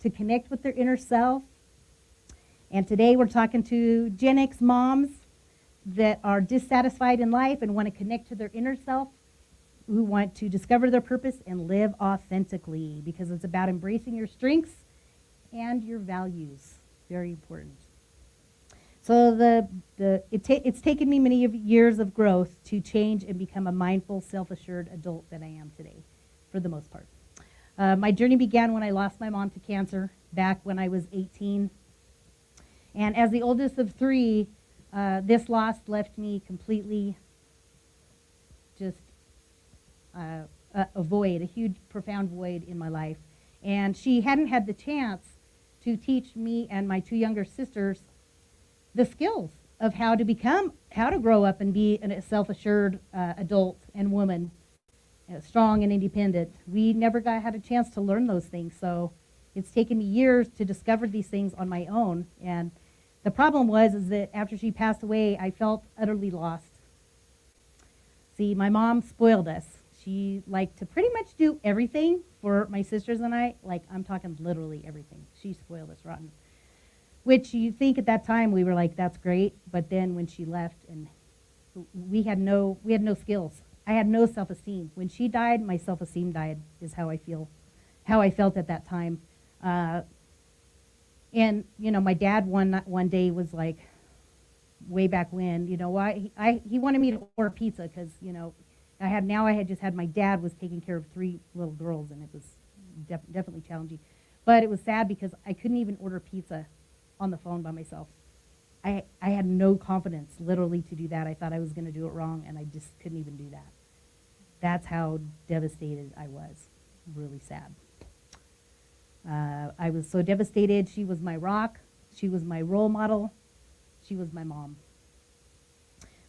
to connect with their inner self. And today we're talking to Gen X moms that are dissatisfied in life and want to connect to their inner self, who want to discover their purpose and live authentically, because it's about embracing your strengths and your values. Very important. So it's taken me many years of growth to change and become a mindful, self-assured adult that I am today, for the most part. My journey began when I lost my mom to cancer back when I was 18. And as the oldest of three, this loss left me completely just a void, a huge, profound void in my life. And she hadn't had the chance to teach me and my two younger sisters the skills of how to grow up and be a self-assured adult and woman, strong and independent. We never had a chance to learn those things, so it's taken me years to discover these things on my own. And the problem is that after she passed away, I felt utterly lost. See, my mom spoiled us. She liked to pretty much do everything for my sisters and I. Like, I'm talking literally everything. She spoiled us rotten. Which you think at that time we were like, that's great. But then when she left, and we had no skills. I had no self-esteem. When she died, my self-esteem died, is how I felt at that time. And, my dad one day was like, way back when, he wanted me to order pizza because, I had just had my dad was taking care of 3 little girls, and it was definitely challenging. But it was sad because I couldn't even order pizza on the phone by myself. I had no confidence, literally, to do that. I thought I was going to do it wrong, and I just couldn't even do that. That's how devastated I was. Really sad. I was so devastated. She was my rock. She was my role model. She was my mom.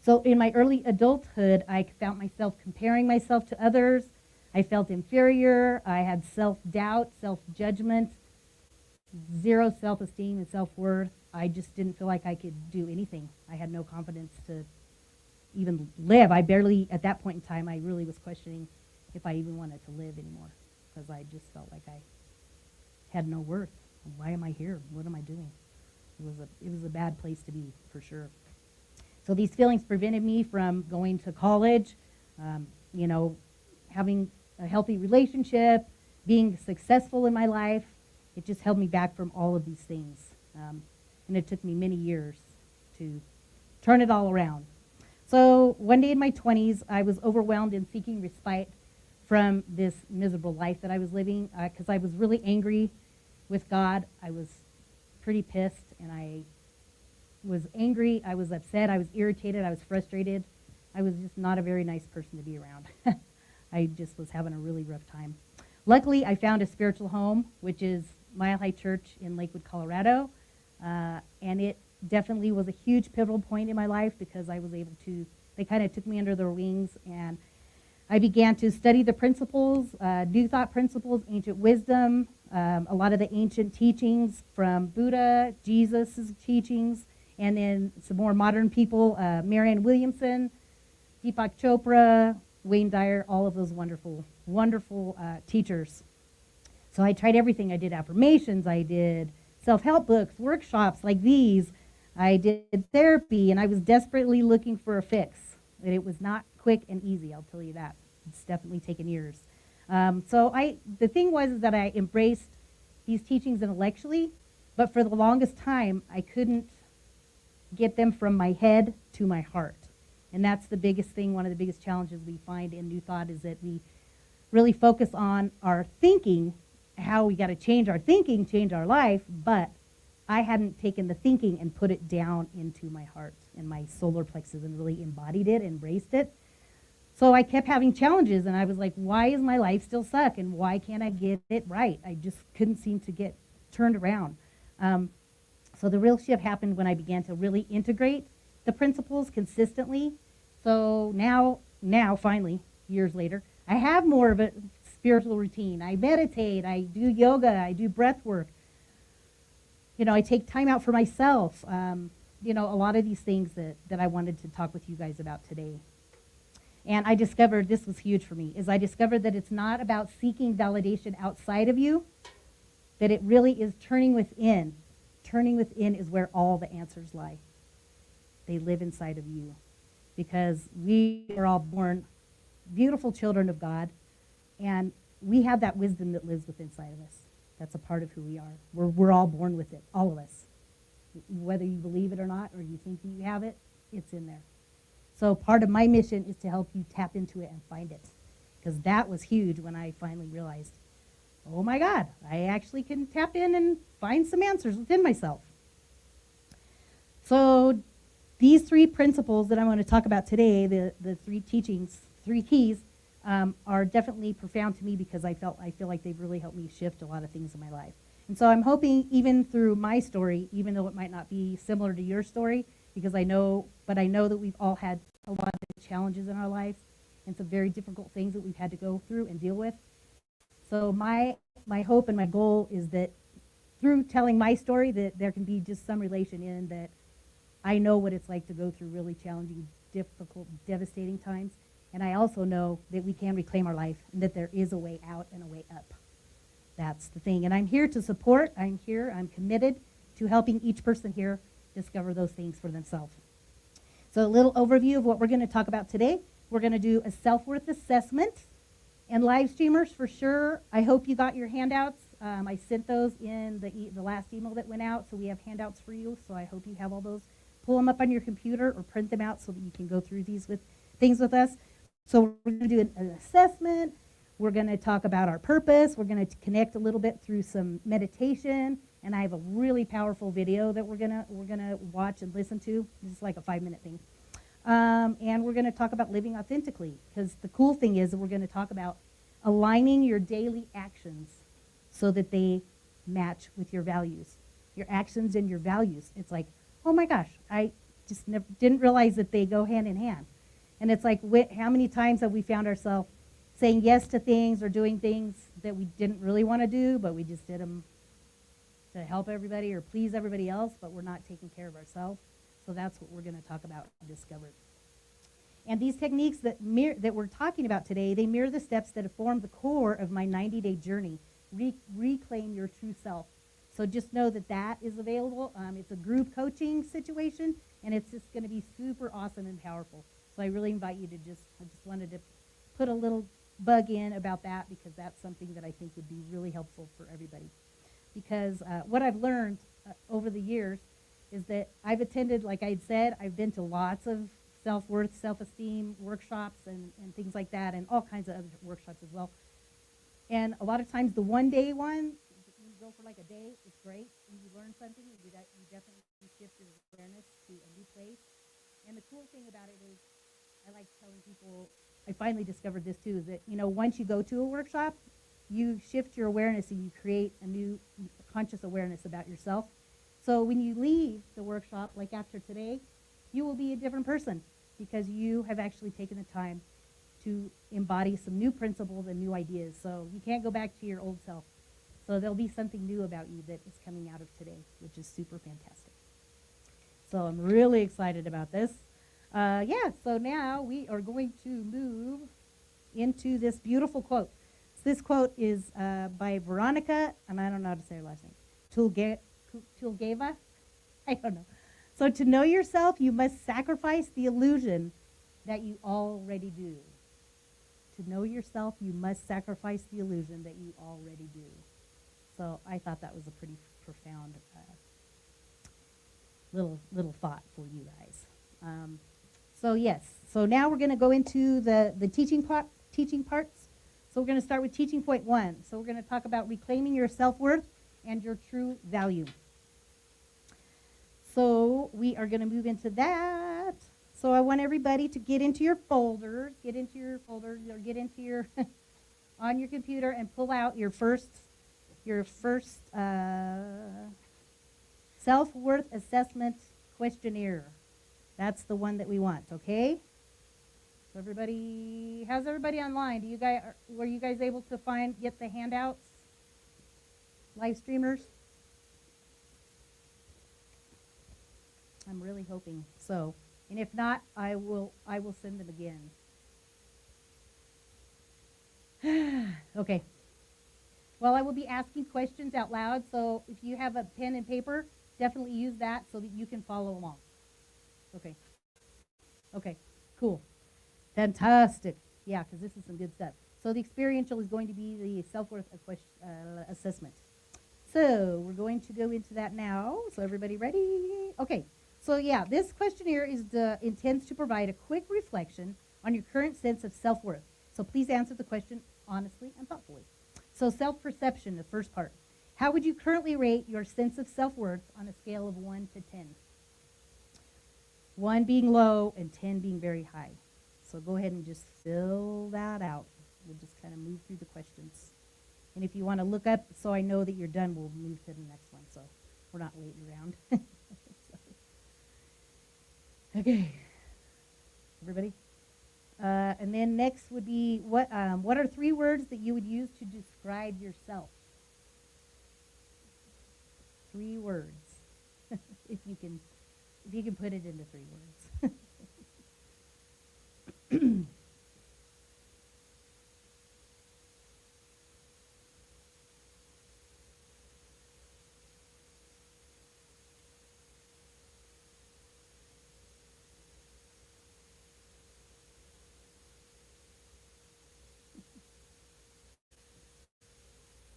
So in my early adulthood, I found myself comparing myself to others. I felt inferior. I had self-doubt, self-judgment, zero self-esteem and self-worth. I just didn't feel like I could do anything. I had no confidence to even live. At that point in time, I really was questioning if I even wanted to live anymore, because I just felt like I had no worth. Why am I here? What am I doing? It was a bad place to be, for sure. So these feelings prevented me from going to college, having a healthy relationship, being successful in my life. It just held me back from all of these things. And it took me many years to turn it all around. So one day in my 20s, I was overwhelmed and seeking respite from this miserable life that I was living, because I was really angry with God. I was pretty pissed, and I was angry, I was upset, I was irritated, I was frustrated. I was just not a very nice person to be around. I just was having a really rough time. Luckily, I found a spiritual home, which is Mile High Church in Lakewood, Colorado. And it definitely was a huge pivotal point in my life, because I was able to, they kind of took me under their wings, and I began to study the principles, New Thought principles, ancient wisdom, a lot of the ancient teachings from Buddha, Jesus' teachings, and then some more modern people, Marianne Williamson, Deepak Chopra, Wayne Dyer, all of those wonderful, wonderful teachers. So I tried everything. I did affirmations, I did self-help books, workshops like these. I did therapy, and I was desperately looking for a fix. And it was not quick and easy, I'll tell you that. It's definitely taken years. The thing was that I embraced these teachings intellectually, but for the longest time, I couldn't get them from my head to my heart. And that's the biggest thing, one of the biggest challenges we find in New Thought, is that we really focus on our thinking, how we got to change our thinking, change our life, but I hadn't taken the thinking and put it down into my heart and my solar plexus and really embodied it, embraced it. So I kept having challenges, and I was like, why is my life still suck, and why can't I get it right? I just couldn't seem to get turned around. So the real shift happened when I began to really integrate the principles consistently. So now finally, years later, I have more of a spiritual routine. I meditate, I do yoga, I do breath work. I take time out for myself. A lot of these things that I wanted to talk with you guys about today. And I discovered, this was huge for me, is I discovered that it's not about seeking validation outside of you. that it really is turning within. Turning within is where all the answers lie. They live inside of you, because we are all born beautiful children of God, and we have that wisdom that lives within inside of us. That's a part of who we are. We're all born with it, all of us. Whether you believe it or not, or you think you have it, it's in there. So part of my mission is to help you tap into it and find it, because that was huge when I finally realized, oh my God, I actually can tap in and find some answers within myself. So these three principles that I want to talk about today, the three teachings, three keys, are definitely profound to me, because I feel like they've really helped me shift a lot of things in my life. And so I'm hoping, even through my story, even though it might not be similar to your story, because I know that we've all had a lot of challenges in our lives and some very difficult things that we've had to go through and deal with. So my hope and my goal is that through telling my story, that there can be just some relation in that I know what it's like to go through really challenging, difficult, devastating times. And I also know that we can reclaim our life, and that there is a way out and a way up. That's the thing. And I'm here to support. I'm committed to helping each person here discover those things for themselves. So a little overview of what we're going to talk about today. We're going to do a self-worth assessment. And live streamers, for sure, I hope you got your handouts. I sent those in the last email that went out, so we have handouts for you. So I hope you have all those. Pull them up on your computer or print them out so that you can go through these things with us. So we're going to do an assessment. We're going to talk about our purpose. We're going to connect a little bit through some meditation, and I have a really powerful video that we're gonna watch and listen to. This is like a 5-minute thing, and we're going to talk about living authentically, because the cool thing is that we're going to talk about aligning your daily actions so that they match with your values. Your actions and your values. It's like, oh my gosh, I just didn't realize that they go hand in hand. And it's like, how many times have we found ourselves saying yes to things or doing things that we didn't really want to do, but we just did them to help everybody or please everybody else, but we're not taking care of ourselves. So that's what we're going to talk about and discover. And these techniques that we're talking about today, they mirror the steps that have formed the core of my 90-day journey. Reclaim your true self. So just know that is available. It's a group coaching situation, and it's just going to be super awesome and powerful. So I really invite you to I just wanted to put a little bug in about that, because that's something that I think would be really helpful for everybody. Because what I've learned over the years is that I've attended, like I said, I've been to lots of self-worth, self-esteem workshops and things like that, and all kinds of other workshops as well. And a lot of times the one-day one, you go for like a day, it's great, and you learn something, and you definitely shift your awareness to a new place. And the cool thing about it is, I like telling people, I finally discovered this too, is that, once you go to a workshop, you shift your awareness and you create a new conscious awareness about yourself. So when you leave the workshop, like after today, you will be a different person, because you have actually taken the time to embody some new principles and new ideas. So you can't go back to your old self. So there'll be something new about you that is coming out of today, which is super fantastic. So I'm really excited about this. So now we are going to move into this beautiful quote. So this quote is by Veronica, and I don't know how to say her last name, Tulgeva? I don't know. So to know yourself, you must sacrifice the illusion that you already do. To know yourself, you must sacrifice the illusion that you already do. So I thought that was a pretty profound little thought for you guys. So now we're going to go into the teaching parts. So we're going to start with teaching point 1. So we're going to talk about reclaiming your self-worth and your true value. So we are going to move into that. So I want everybody to get into your folders, or get into your on your computer and pull out your first self-worth assessment questionnaire. That's the one that we want, okay? So how's everybody online? Were you guys able to get the handouts? Live streamers? I'm really hoping so. And if not, I will send them again. Okay. Well, I will be asking questions out loud, so if you have a pen and paper, definitely use that so that you can follow along. Okay. Okay, cool. Fantastic. Yeah, because this is some good stuff. So the experiential is going to be the self-worth assessment. So we're going to go into that now. So everybody ready? Okay. So yeah, this questionnaire intends to provide a quick reflection on your current sense of self-worth. So please answer the question honestly and thoughtfully. So self-perception, the first part. How would you currently rate your sense of self-worth on a scale of 1 to 10? 1 being low and 10 being very high. So go ahead and just fill that out. We'll just kind of move through the questions. And if you want to look up so I know that you're done, we'll move to the next one. So we're not waiting around. Okay. Everybody? And then next would be what are 3 words that you would use to describe yourself? 3 words. if you can put it into 3 words.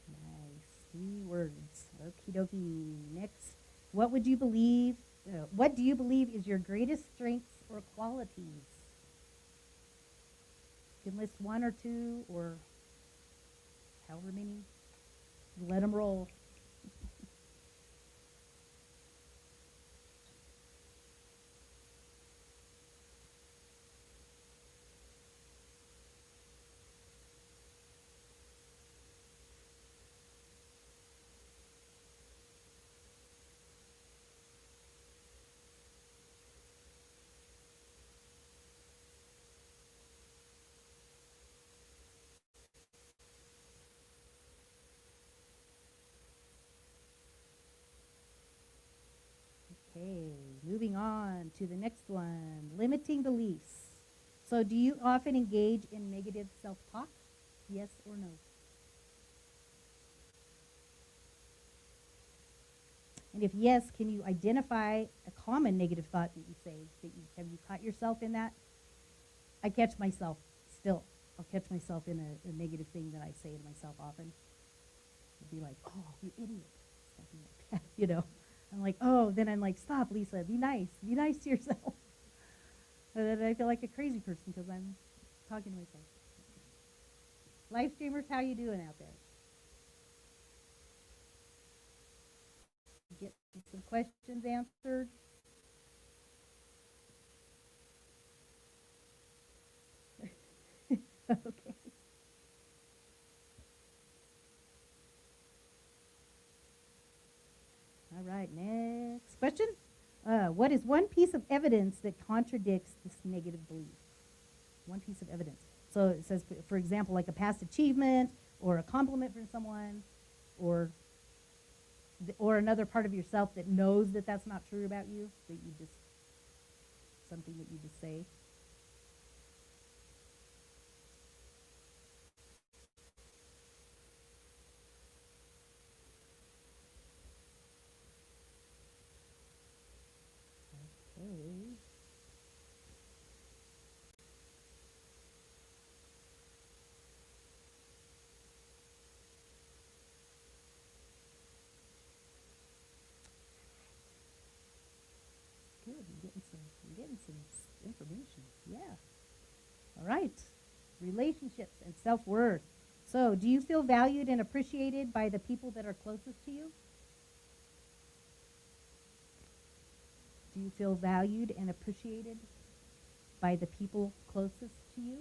Nice. 3 words. Okie dokie. Next, what do you believe is your greatest strengths or qualities? You can list 1 or 2 or however many. Let them roll. Okay, moving on to the next one, limiting beliefs. So do you often engage in negative self-talk? Yes or no? And if yes, can you identify a common negative thought that you say? Have you caught yourself in that? I catch myself still. I'll catch myself in a negative thing that I say to myself often. I'll be like, oh, you idiot. Something like that, I'm like, oh, then I'm like, stop, Lisa, be nice. Be nice to yourself. And then I feel like a crazy person because I'm talking to myself. Live streamers, how you doing out there? Get some questions answered. Okay. All right, next question. What is one piece of evidence that contradicts this negative belief? One piece of evidence. So it says, for example, like a past achievement or a compliment from someone or another part of yourself that knows that that's not true about you, something that you just say. Okay. Good. I'm getting some information. Yeah. All right. Relationships and self-worth. So, do you feel valued and appreciated by the people that are closest to you? Do you feel valued and appreciated by the people closest to you?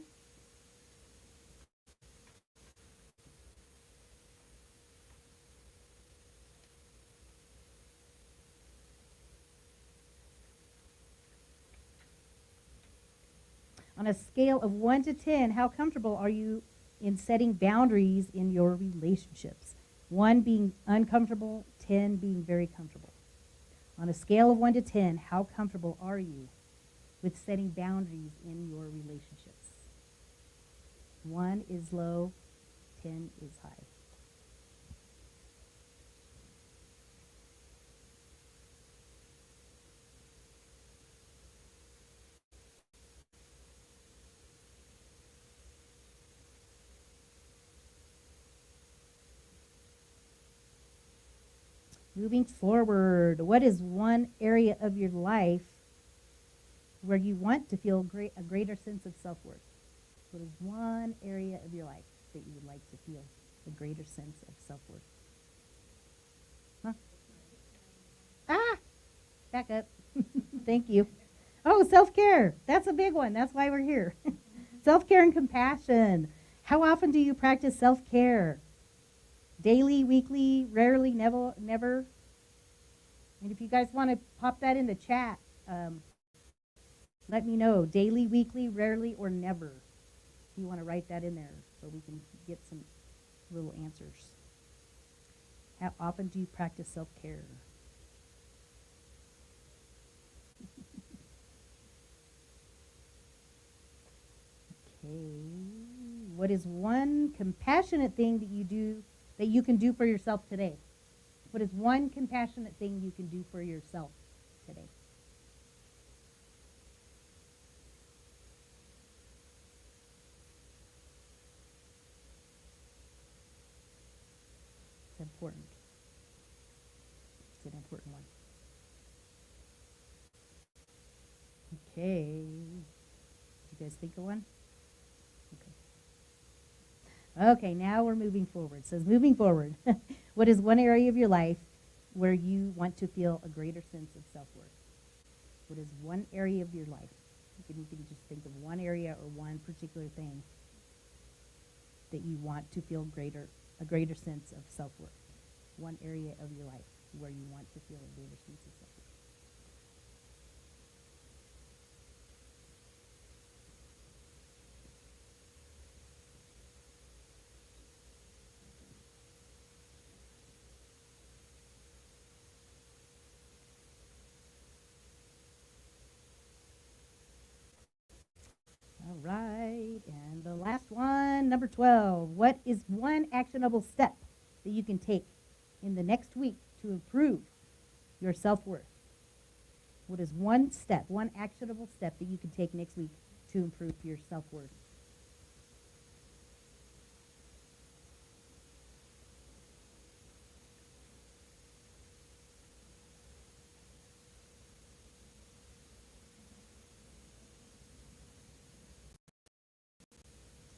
On a scale of 1 to 10, how comfortable are you in setting boundaries in your relationships? 1 being uncomfortable, 10 being very comfortable. On a scale of 1 to 10, how comfortable are you with setting boundaries in your relationships? 1 is low, 10 is high. Moving forward, what is one area of your life where you want to feel a greater sense of self-worth? What is one area of your life that you would like to feel a greater sense of self-worth? Huh? Ah! Back up. Thank you. Oh, self-care. That's a big one. That's why we're here. Self-care and compassion. How often do you practice self-care? Daily, weekly, rarely, never? And if you guys want to pop that in the chat, let me know. Daily, weekly, rarely, or never. If you want to write that in there so we can get some little answers. How often do you practice self-care? Okay. What is one compassionate thing that you can do for yourself today? What is one compassionate thing you can do for yourself today? It's important. It's an important one. Okay. Did you guys think of one? Okay, now we're moving forward. It says, moving forward, what is one area of your life where you want to feel a greater sense of self-worth? What is one area of your life? You can just think of one area or one particular thing that you want to feel a greater sense of self-worth. One area of your life where you want to feel a greater sense of self-worth. All right, and the last one, number 12. What is one actionable step that you can take in the next week to improve your self-worth? What is one step, one actionable step that you can take next week to improve your self-worth?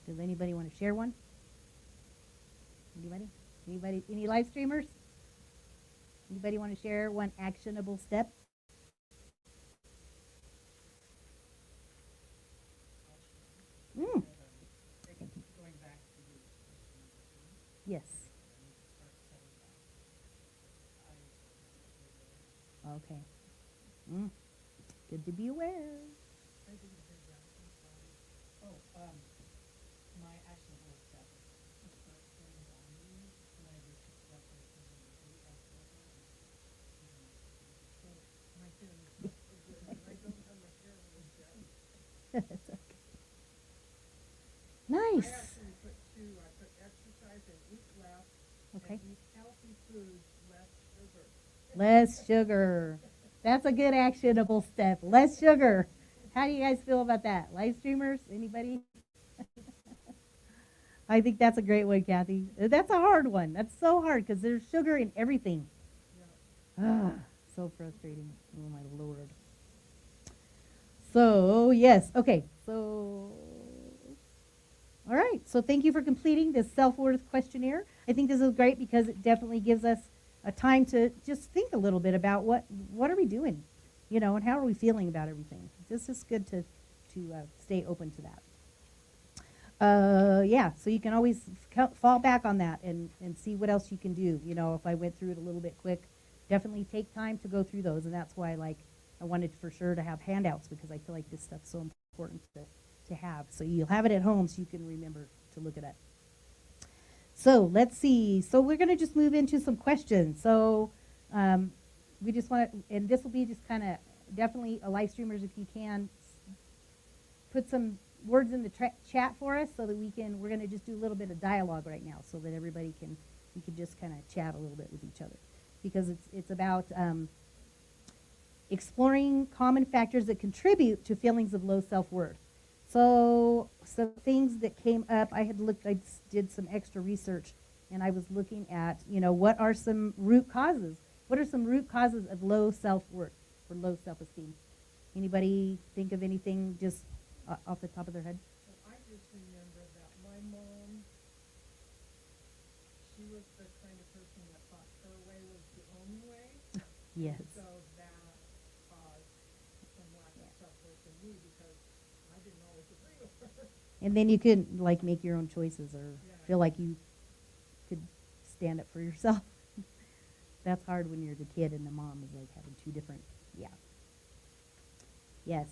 Does anybody want to share one? Anybody? Anybody? Any live streamers? Anybody want to share one actionable step? Mm. Yes. Okay. Good to be aware. My actionable step is to start setting boundaries when I just accept that someone is really actionable. So my feeling is not so good, and I don't have my feelings yet. That's okay. I Nice. actually put two. I put exercise and eat less, Okay. and eat healthy foods, less sugar. Less sugar. That's a good actionable step. Less sugar. How do you guys feel about that? Live streamers? Anybody? I think that's a great one, Kathy. That's a hard one. That's so hard because there's sugar in everything. Ah, so frustrating. Oh my Lord. So, yes. Okay. So, all right. So thank you for completing this self-worth questionnaire. I think this is great because it definitely gives us a time to just think a little bit about what are we doing, and how are we feeling about everything. This is good to stay open to that. Yeah, so you can always fall back on that and see what else you can do. If I went through it a little bit quick, definitely take time to go through those. And that's why, I wanted for sure to have handouts because I feel like this stuff's so important to have. So you'll have it at home so you can remember to look it up. So let's see. So we're going to just move into some questions. So we just want to, and this will be just kind of definitely a live streamers if you can, put some words in the chat for us so that we're going to just do a little bit of dialogue right now so that we can just kind of chat a little bit with each other. Because it's about exploring common factors that contribute to feelings of low self-worth. So some things that came up, I did some extra research, and I was looking at, what are some root causes What are some root causes of low self-worth or low self-esteem? Anybody think of anything just off the top of their head? Well, I just remember that my mom, she was the kind of person that thought her way was the only way. Yes. So that caused some lack of self-worth in me because I didn't always agree with her. And then you couldn't like make your own choices or Yeah. feel like you could stand up for yourself. That's hard when you're the kid and the mom is like having two different, yeah. Yes,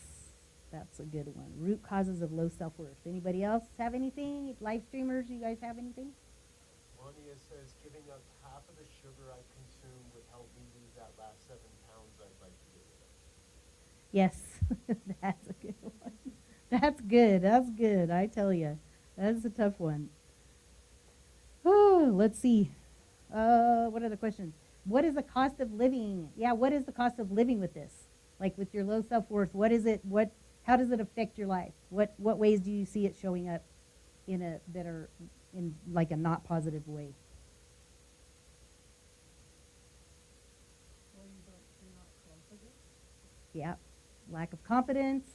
that's a good one. Root causes of low self-worth. Anybody else have anything? Live streamers, you guys have anything? Wanya says, giving up half of the sugar I consume would help me lose that last 7 pounds I'd like to get rid of. Yes, that's a good one. That's good. That's good. I tell you, that's a tough one. Oh, let's see. What are the questions? What is the cost of living? Yeah, what is the cost of living with this? Like with your low self-worth, what is it? How does it affect your life? What ways do you see it showing up that are in like a not positive way? Well, you're not confident. Yeah, lack of confidence.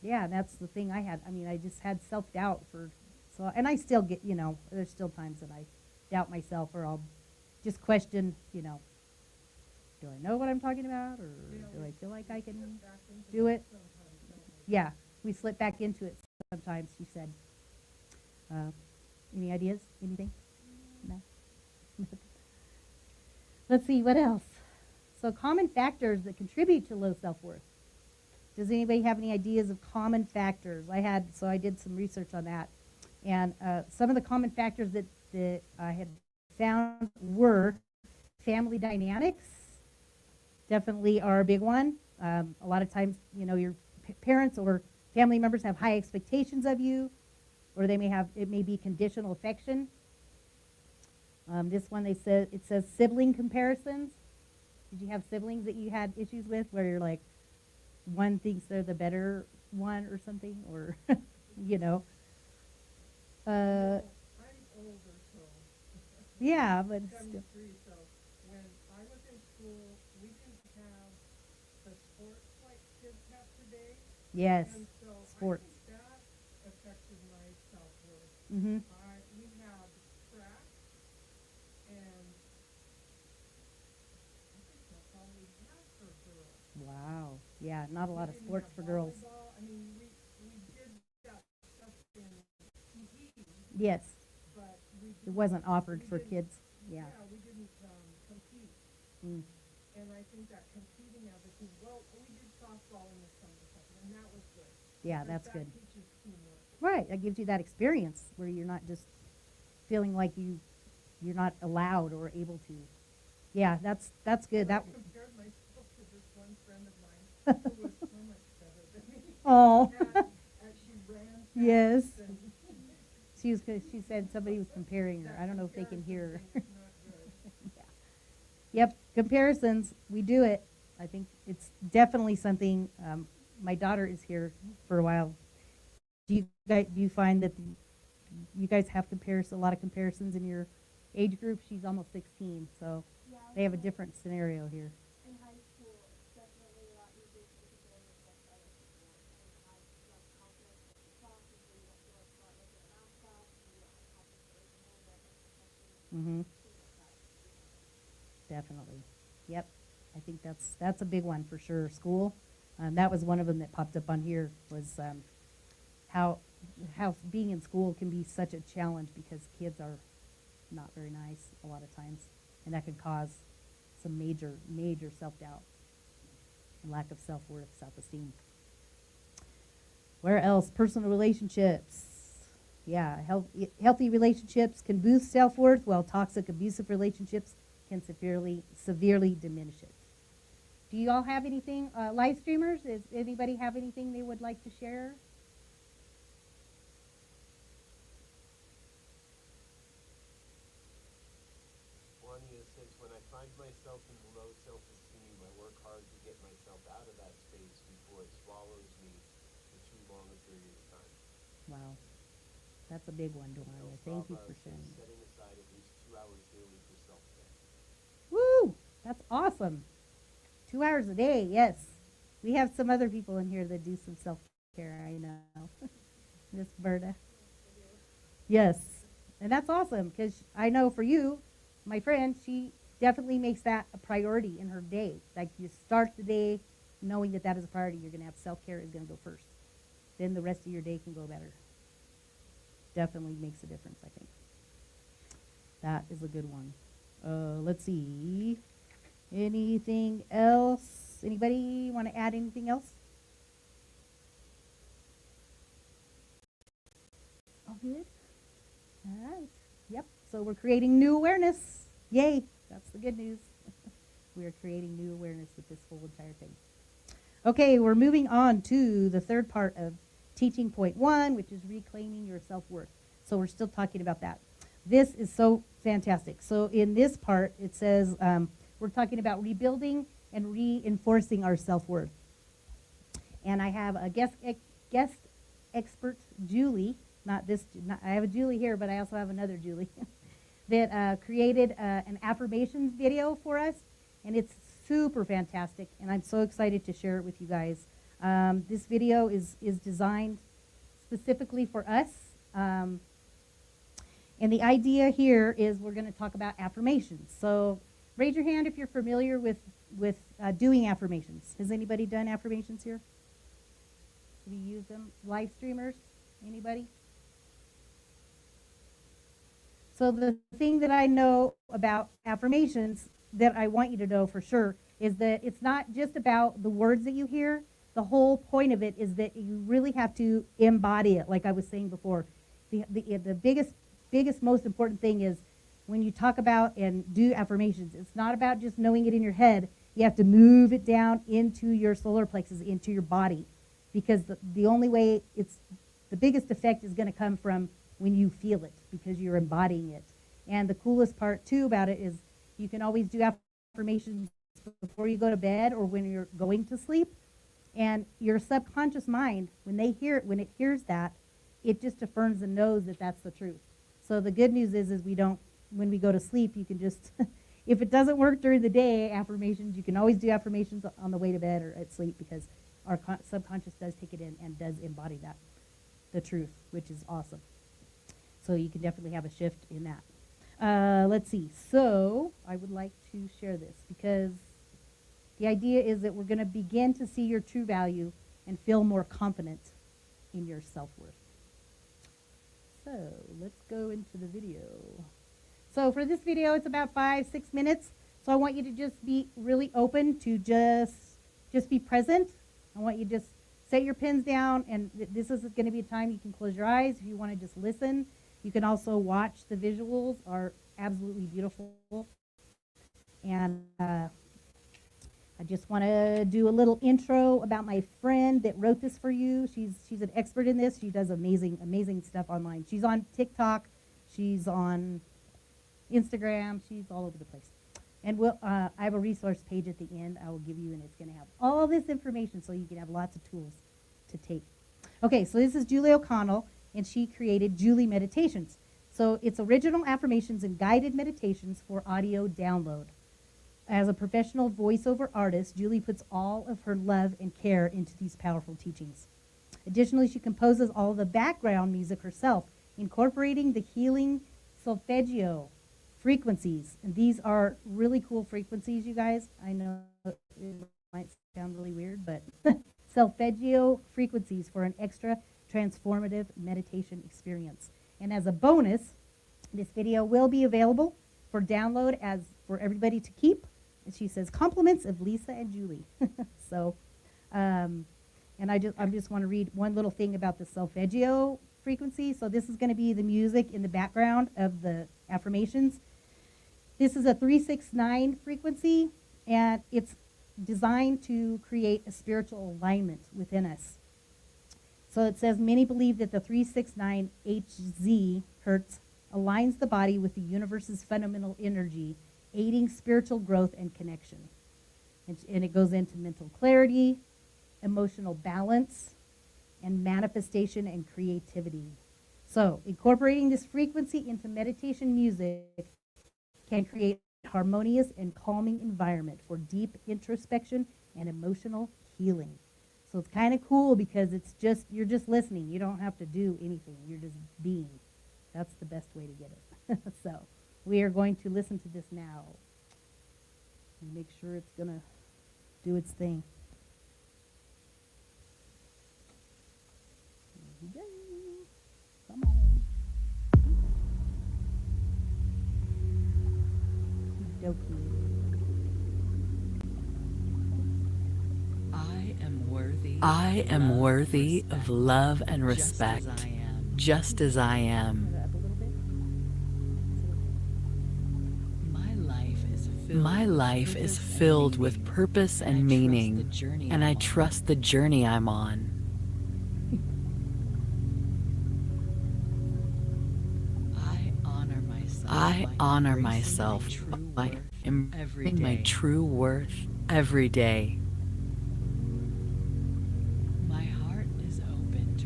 Yeah, that's the thing I had. I mean, I just had self-doubt and I still get, there's still times that I doubt myself or I'll just question, do I know what I'm talking about or do I feel like I can do it? Yeah, we slip back into it sometimes, you said. Any ideas? Anything? No? Let's see, what else? So common factors that contribute to low self-worth. Does anybody have any ideas of common factors? I did some research on that. And some of the common factors that I had found were family dynamics, definitely are a big one. A lot of times, your parents or family members have high expectations of you, or it may be conditional affection. This one, it says sibling comparisons. Did you have siblings that you had issues with where you're like, one thinks they're the better one or something, or, I'm older, so. Yeah, but still. 73, so when I was in school, we didn't have the sports like kids have today. Yes, And so sports. I think that affected my self-worth. Mm-hmm. We had track, and I think that's all we had for girls. Wow. Yeah, not a lot of We didn't sports have for girls. volleyball. I mean, we did that stuff in PE, Yes, but we it didn't. wasn't offered we for didn't- kids. Yeah. we didn't compete. Mm. And I think that competing as a team, well, we did softball in the summer, and that was good. Yeah, because that's good. That teaches teamwork. Right, that gives you that experience where you're not just feeling like you're not allowed or able to. Yeah, that's good. I That. compared myself to this one friend of mine who was so much better than me. Oh. And she ran fast. Yes. And She said somebody was comparing her. I don't know if they can hear her. comparison thing is not good. Yeah. Yep, comparisons. We do it. I think it's definitely something. My daughter is here for a while. Do you find that you guys have a lot of comparisons in your age group? She's almost 16, so Yeah, they have a different scenario here. in high school, it's definitely a lot easier to compare yourself to other people and have less confidence with the classes where you don't feel as smart as your math class and you don't have confidence in your exam or professors. Mm-hmm. Things like that. Definitely. Yep. I think that's a big one for sure. School. That was one of them that popped up on here was how being in school can be such a challenge because kids are not very nice a lot of times, and that can cause some major self-doubt and lack of self-worth, self-esteem. Where else? Personal relationships. Yeah, healthy relationships can boost self-worth, while toxic, abusive relationships can severely diminish it. Do you all have anything? Live streamers, does anybody have anything they would like to share? Wanya says, when I find myself in low self-esteem, I work hard to get myself out of that space before it swallows me for too long a period of time. Wow, that's a big one, Delania. Thank you for sharing. Setting aside at least 2 hours daily for self-care. awesome. 2 hours a day, yes. We have some other people in here that do some self-care, I know. Miss Berta. Yes. And that's awesome because I know for you, my friend, she definitely makes that a priority in her day. Like you start the day knowing that that is a priority. You're going to have self-care is going to go first. Then the rest of your day can go better. Definitely makes a difference, I think. That is a good one. Let's see. Anything else? Anybody want to add anything else? All good? All right. Yep. So we're creating new awareness. Yay. That's the good news. We are creating new awareness with this whole entire thing. Okay, we're moving on to the third part of teaching point 1, which is reclaiming your self-worth. So we're still talking about that. This is so fantastic. So in this part, it says we're talking about rebuilding and reinforcing our self-worth. And I have a guest expert, Julie. I have a Julie here, but I also have another Julie that created an affirmations video for us, and it's super fantastic, and I'm so excited to share it with you guys. This video is designed specifically for us, and the idea here is we're going to talk about affirmations. So raise your hand if you're familiar with doing affirmations. Has anybody done affirmations here? Have you used them? Live streamers? Anybody? So the thing that I know about affirmations that I want you to know for sure is that it's not just about the words that you hear. The whole point of it is that you really have to embody it, like I was saying before. The biggest, most important thing is when you talk about and do affirmations, it's not about just knowing it in your head. You have to move it down into your solar plexus, into your body, because the only way the biggest effect is going to come from when you feel it, because you're embodying it. And the coolest part too about it is you can always do affirmations before you go to bed or when you're going to sleep. And your subconscious mind, when it hears that, it just affirms and knows that that's the truth. So the good news is when we go to sleep, you can just, if it doesn't work during the day, affirmations, you can always do affirmations on the way to bed or at sleep, because our subconscious does take it in and does embody that, the truth, which is awesome. So you can definitely have a shift in that. Let's see. So I would like to share this because the idea is that we're going to begin to see your true value and feel more confident in your self-worth. So let's go into the video. So for this video, it's about 5-6 minutes. So I want you to just be really open to just be present. I want you to just set your pens down, and this is going to be a time you can close your eyes if you want to just listen. You can also watch. The visuals are absolutely beautiful. And I just want to do a little intro about my friend that wrote this for you. She's an expert in this. She does amazing stuff online. She's on TikTok. She's on Instagram. She's all over the place. And I have a resource page at the end I will give you, and it's going to have all this information so you can have lots of tools to take. Okay, so this is Julie O'Connell, and she created Julie Meditations. So it's original affirmations and guided meditations for audio download. As a professional voiceover artist, Julie puts all of her love and care into these powerful teachings. Additionally, she composes all the background music herself, incorporating the healing solfeggio frequencies. And these are really cool frequencies, you guys. I know it might sound really weird, but solfeggio frequencies for an extra transformative meditation experience. And as a bonus, this video will be available for download as for everybody to keep. And she says, compliments of Lisa and Julie. So, and I just want to read one little thing about the solfeggio frequency. So this is going to be the music in the background of the affirmations. This is a 369 frequency, and it's designed to create a spiritual alignment within us. So it says, many believe that the 369 Hz hertz aligns the body with the universe's fundamental energy, aiding spiritual growth and connection. And it goes into mental clarity, emotional balance, and manifestation and creativity. So incorporating this frequency into meditation music can create harmonious and calming environment for deep introspection and emotional healing. So it's kind of cool because you're just listening. You don't have to do anything. You're just being. That's the best way to get it. So we are going to listen to this now and make sure it's going to do its thing. Here we go. Come on. Okey-dokey. I am worthy of love and respect, just as I Turn am. it up a little bit. My life is filled with purpose and meaning, and I trust the journey I'm on. I honor myself by embracing my true worth every day.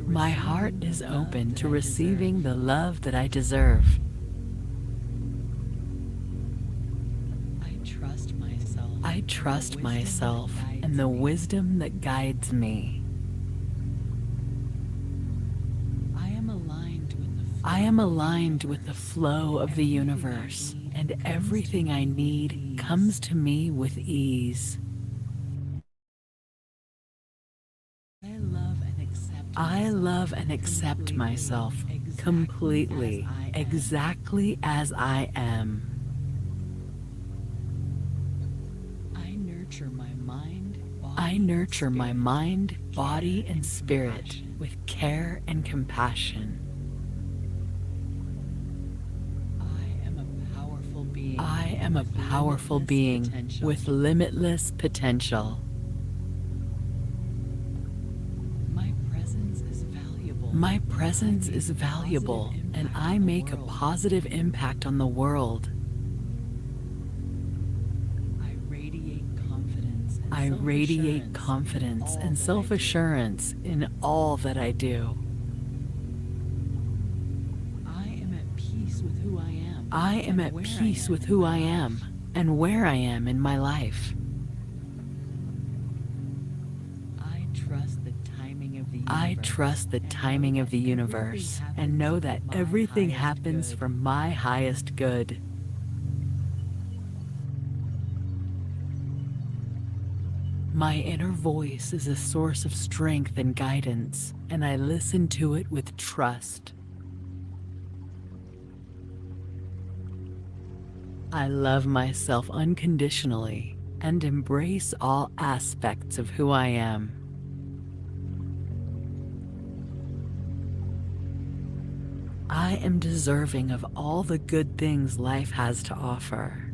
My heart is open to receiving the love that I deserve. I trust myself and the wisdom that guides me. I am aligned with the flow of the universe, and everything I need comes to me with ease. I love and accept myself completely, exactly as I am. I nurture my mind, body, and spirit with care and compassion. I am a powerful being with limitless potential. My presence is valuable, and I make a positive impact on the world. I radiate confidence and self-assurance in all that I do. I am at peace with who I am and where I am in my life. I trust the timing of the universe and know that everything happens for my highest good. My inner voice is a source of strength and guidance, and I listen to it with trust. I love myself unconditionally and embrace all aspects of who I am. I am deserving of all the good things life has to offer.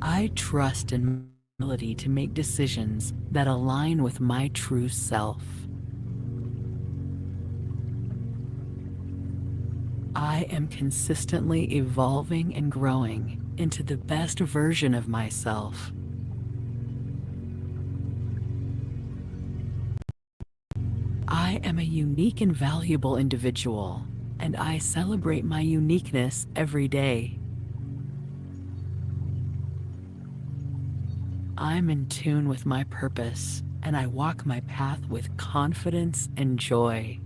I trust in my ability to make decisions that align with my true self. I am consistently evolving and growing into the best version of myself. I am a unique and valuable individual, and I celebrate my uniqueness every day. I'm in tune with my purpose, and I walk my path with confidence and joy.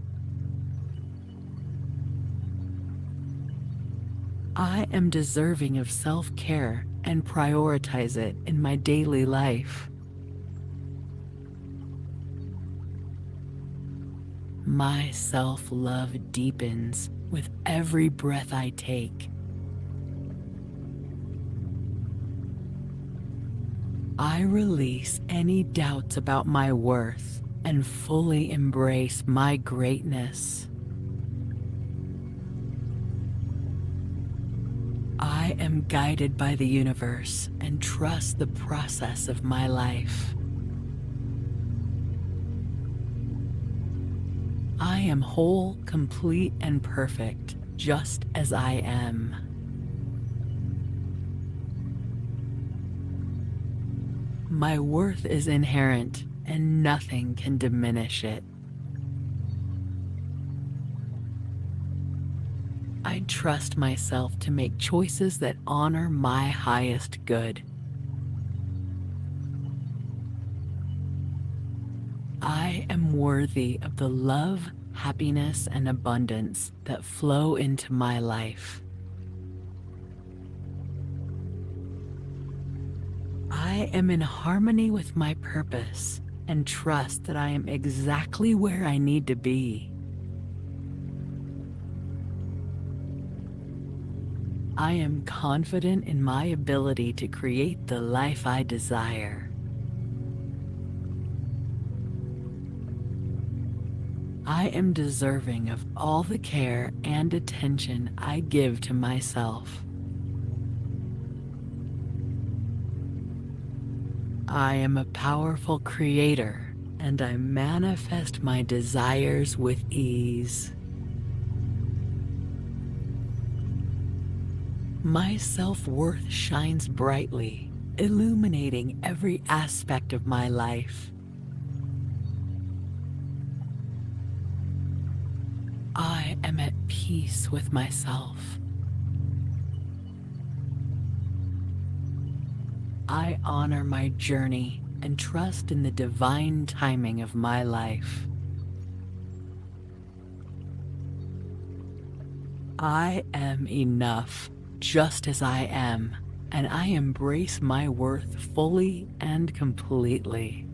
I am deserving of self-care and prioritize it in my daily life. My self-love deepens with every breath I take. I release any doubts about my worth and fully embrace my greatness. I am guided by the universe and trust the process of my life. I am whole, complete, and perfect, just as I am. My worth is inherent, and nothing can diminish it. I trust myself to make choices that honor my highest good. I am worthy of the love, happiness, and abundance that flow into my life. I am in harmony with my purpose and trust that I am exactly where I need to be. I am confident in my ability to create the life I desire. I am deserving of all the care and attention I give to myself. I am a powerful creator, and I manifest my desires with ease. My self-worth shines brightly, illuminating every aspect of my life. I am at peace with myself. I honor my journey and trust in the divine timing of my life. I am enough, just as I am, and I embrace my worth fully and completely.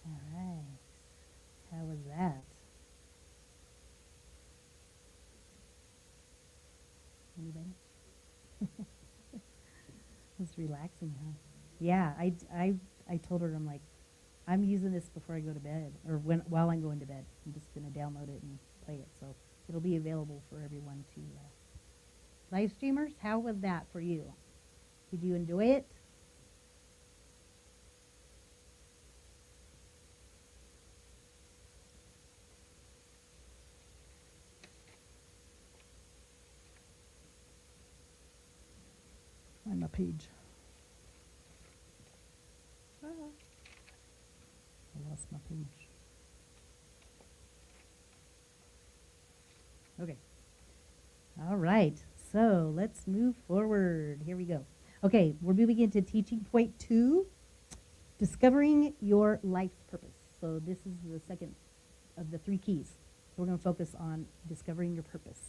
All right. How was that? Anybody? It's relaxing, huh? Yeah, I told her, I'm like, I'm using this before I go to bed, or while I'm going to bed. I'm just going to download it and play it, so it'll be available for everyone to live streamers. How was that for you? Did you enjoy it? Find my page. I lost my page. Okay. All right. So let's move forward. Here we go. Okay, we're moving into teaching point 2, discovering your life's purpose. So this is the second of the 3 keys. So we're going to focus on discovering your purpose.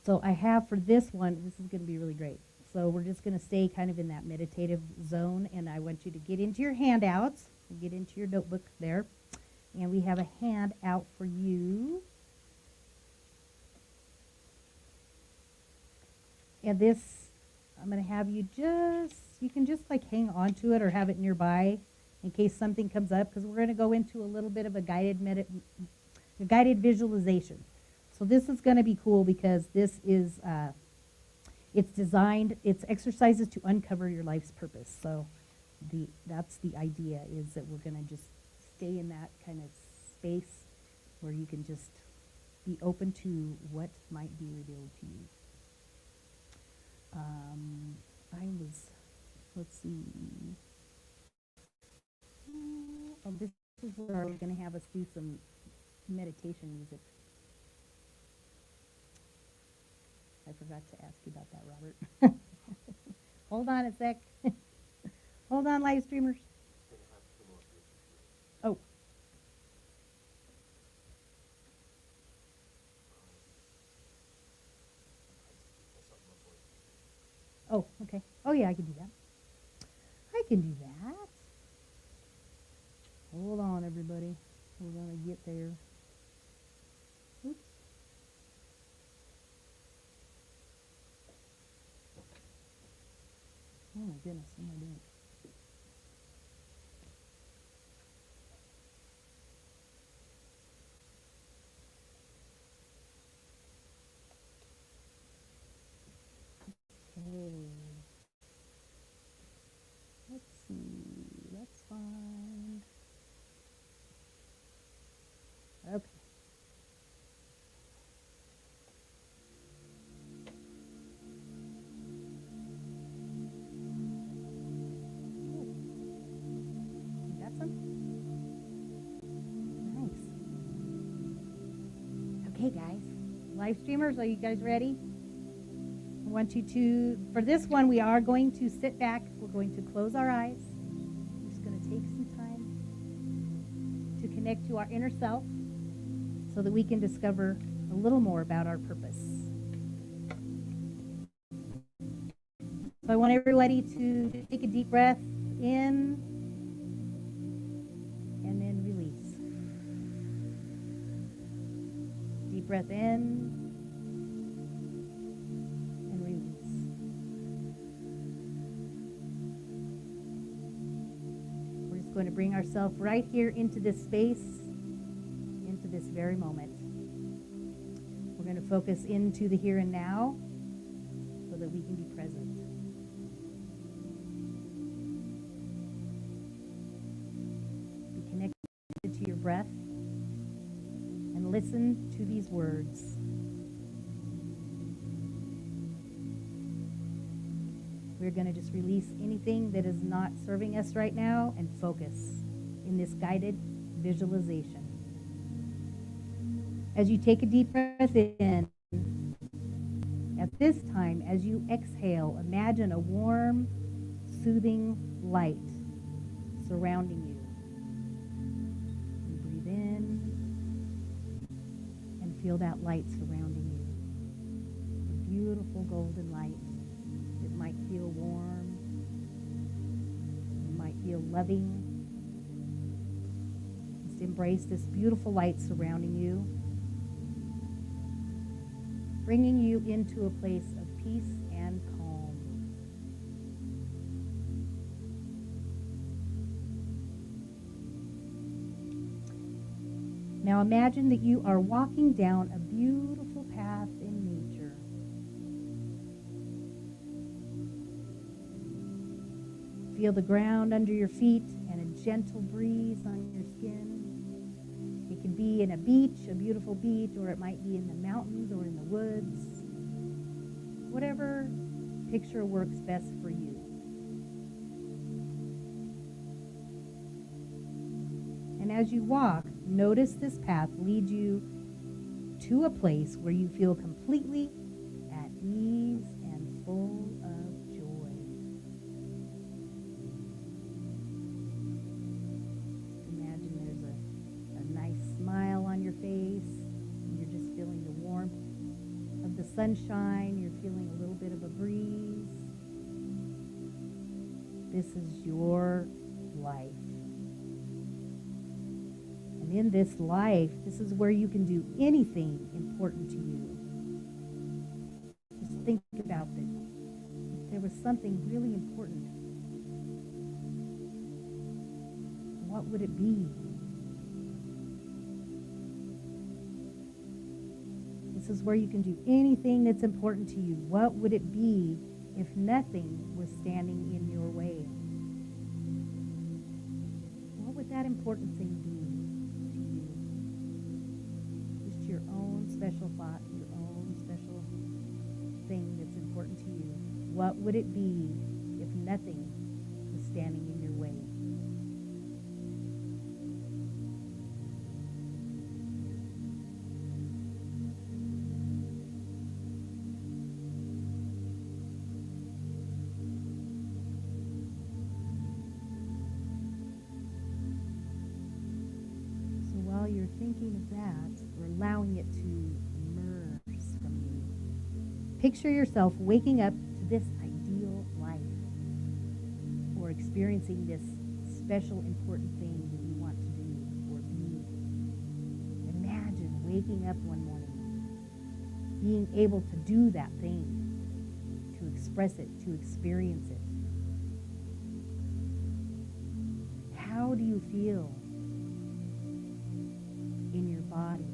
So I have for this one, this is going to be really great. So we're just going to stay kind of in that meditative zone, and I want you to get into your handouts, get into your notebook there, and we have a handout for you. And this, I'm going to have you can just like hang on to it or have it nearby in case something comes up, because we're going to go into a little bit of a guided visualization. So this is going to be cool because this is, it's exercises to uncover your life's purpose. So that's the idea, is that we're going to just stay in that kind of space where you can just be open to what might be revealed to you. Let's see. Oh, this is where we're going to have us do some meditation music. I forgot to ask you about that, Robert. Hold on a sec. Hold on, live streamers. Oh. Oh, okay. Oh, yeah, I can do that. I can do that. Hold on, everybody. We're going to get there. Oops. goodness, what am I doing? Okay. Let's see. Let's find. Okay. You got some? Nice. Okay, guys. Live streamers, are you guys ready? I want you to, for this one, we are going to sit back. We're going to close our eyes. We're just going to take some time to connect to our inner self so that we can discover a little more about our purpose. So I want everybody to take a deep breath in and then release. Deep breath in and release. We're just going to bring ourselves right here into this space, into this very moment. We're going to focus into the here and now so that we can be present. Be connected to your breath and listen to these words. We're going to just release anything that is not serving us right now and focus in this guided visualization. As you take a deep breath in, at this time, as you exhale, imagine a warm, soothing light surrounding you. You breathe in and feel that light surrounding you. A beautiful golden light. It might feel warm. It might feel loving. Just embrace this beautiful light surrounding you, bringing you into a place of peace and calm. Now imagine that you are walking down a beautiful path in nature. Feel the ground under your feet and a gentle breeze on your skin. It can be in a beach, a beautiful beach, or it might be in the mountains or in the woods. Whatever picture works best for you. And as you walk, notice this path leads you to a place where you feel completely at ease and full of joy. Imagine there's a nice smile on your face, and you're just feeling the warmth of the sunshine. You're feeling a little bit of a breeze. This is your life. And in this life, this is where you can do anything important to you. Just think about it. If there was something really important, what would it be? This is where you can do anything that's important to you. What would it be if nothing was standing in your way? What would that important thing be? Your own special thought, your own special thing that's important to you. What would it be if nothing was standing in your way? So while you're thinking of that, or allowing it to emerge from you, picture yourself waking up to this ideal life, or experiencing this special, important thing that you want to do or be. Imagine waking up one morning, being able to do that thing, to express it, to experience it. How do you feel in your body?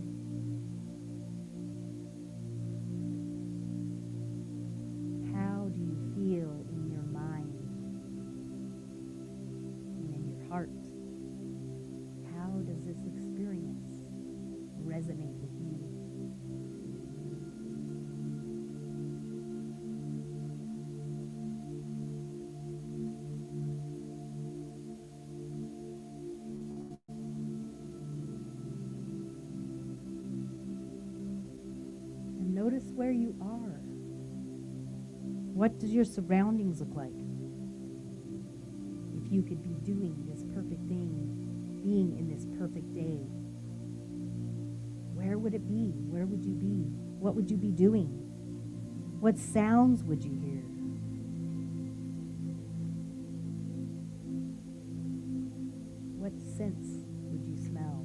How do you feel in your mind and in your heart? How does this experience resonate with you? And notice where you are. What does your surroundings look like? If you could be doing this perfect thing, being in this perfect day, where would it be? Where would you be? What would you be doing? What sounds would you hear? What scents would you smell?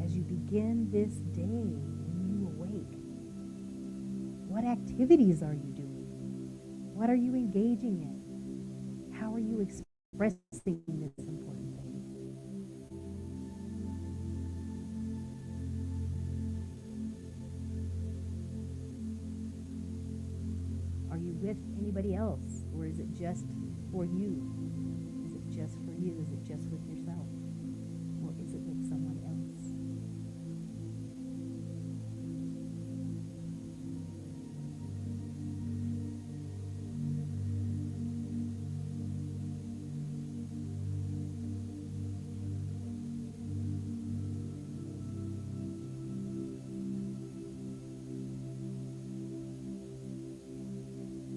As you begin this day, when you awake, what activities are you doing? What are you engaging in? How are you expressing this important thing? Are you with anybody else, or is it just for you? Is it just for you? Is it just with yourself? Or is it with someone else?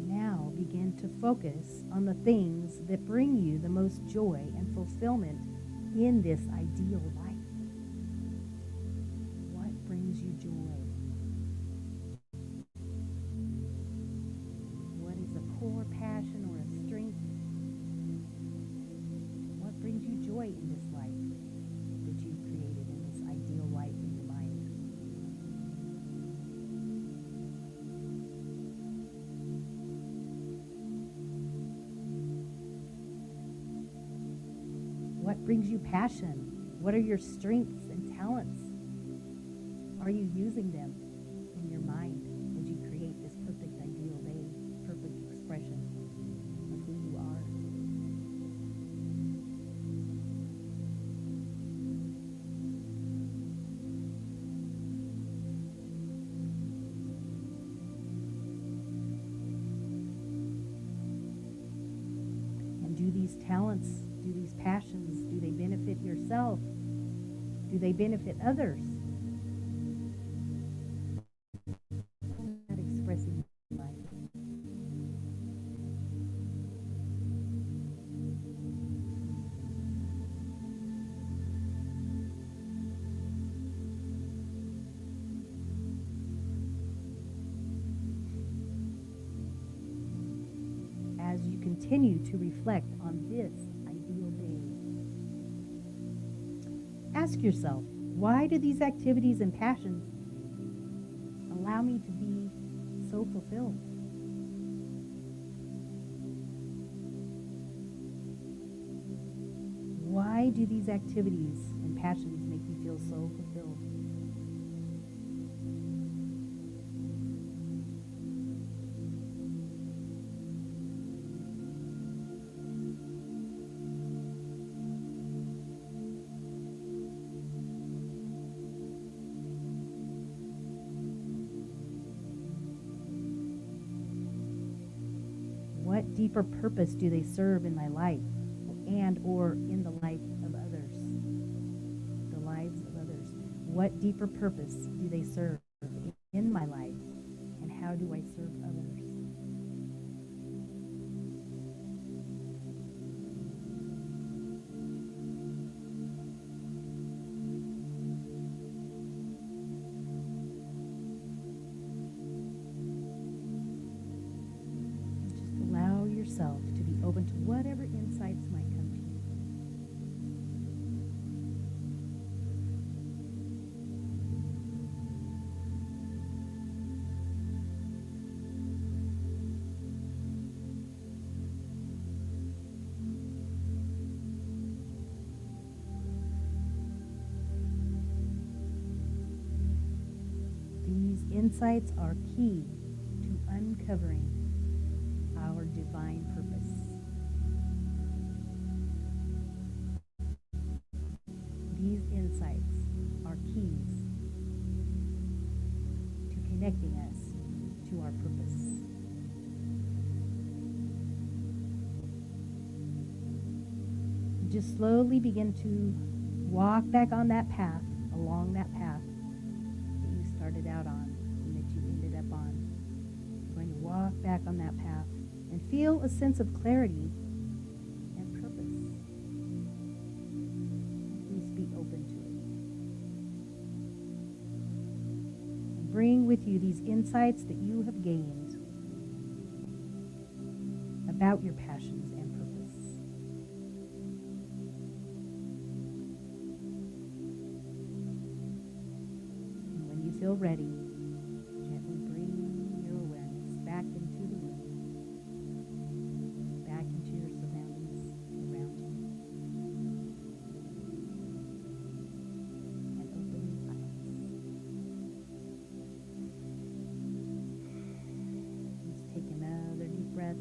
Now begin to focus on the things that bring you the most joy and fulfillment in this ideal life. What brings you joy? What is a core passion or a strength? What brings you joy in this life that you've created, in this ideal life in your mind? What brings you passion? What are your strengths and talents? Are you using them in your mind as you create this perfect ideal day, perfect expression of who you are? And do these talents, do these passions, do they benefit yourself? Do they benefit others? Not expressing life. As you continue to reflect on this ideal day, ask yourself, why do these activities and passions allow me to be so fulfilled? Why do these activities and passions make me feel so fulfilled? What deeper purpose do they serve in my life and or in the life of others? The lives of others. What deeper purpose do they serve in my life, and how do I serve others? Yourself to be open to whatever insights might come to you. insights are key to uncovering our divine purpose. These insights are keys to connecting us to our purpose. Just slowly begin to walk back on that path, along that path that you started out on and that you ended up on. You're going to walk back on that path and feel a sense of clarity and purpose. Please be open to it. And bring with you these insights that you have gained about your passions and purpose. And when you feel ready, gently bring your awareness back into the room, back into your surroundings around you, and open your eyes. Let's take another deep breath.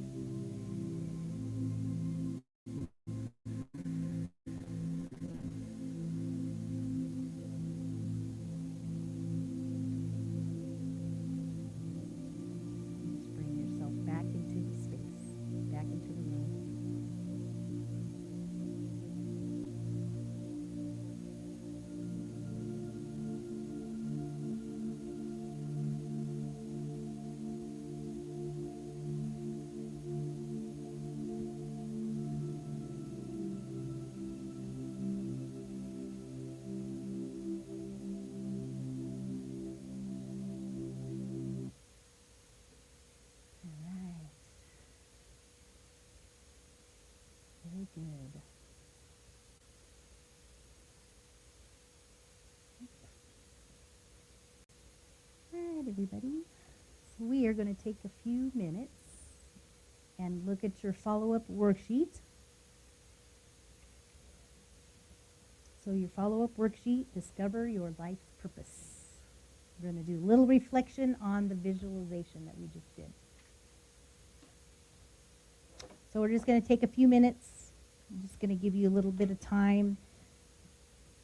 Just bring yourself back into the space, back into the room. All right. Very good. All right, everybody. So we are going to take a few minutes and look at your follow-up worksheet. So your follow-up worksheet, discover your life's purpose. We're going to do a little reflection on the visualization that we just did. So we're just going to take a few minutes. I'm just going to give you a little bit of time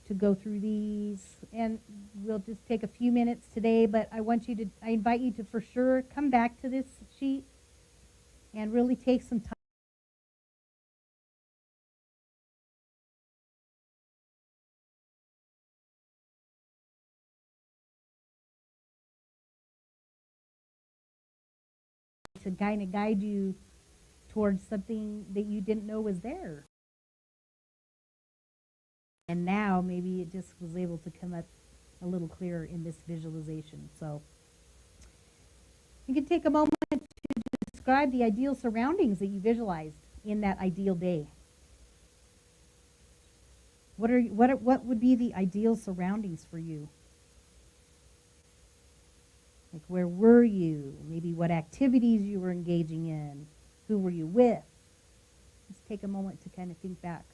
to go through these, and we'll just take a few minutes today, but I invite you to for sure come back to this sheet and really take some time to kind of guide you towards something that you didn't know was there. And now maybe it just was able to come up a little clearer in this visualization. So you can take a moment to describe the ideal surroundings that you visualized in that ideal day. What would be the ideal surroundings for you? Like, where were you? Maybe what activities you were engaging in? Who were you with? Just take a moment to kind of think back.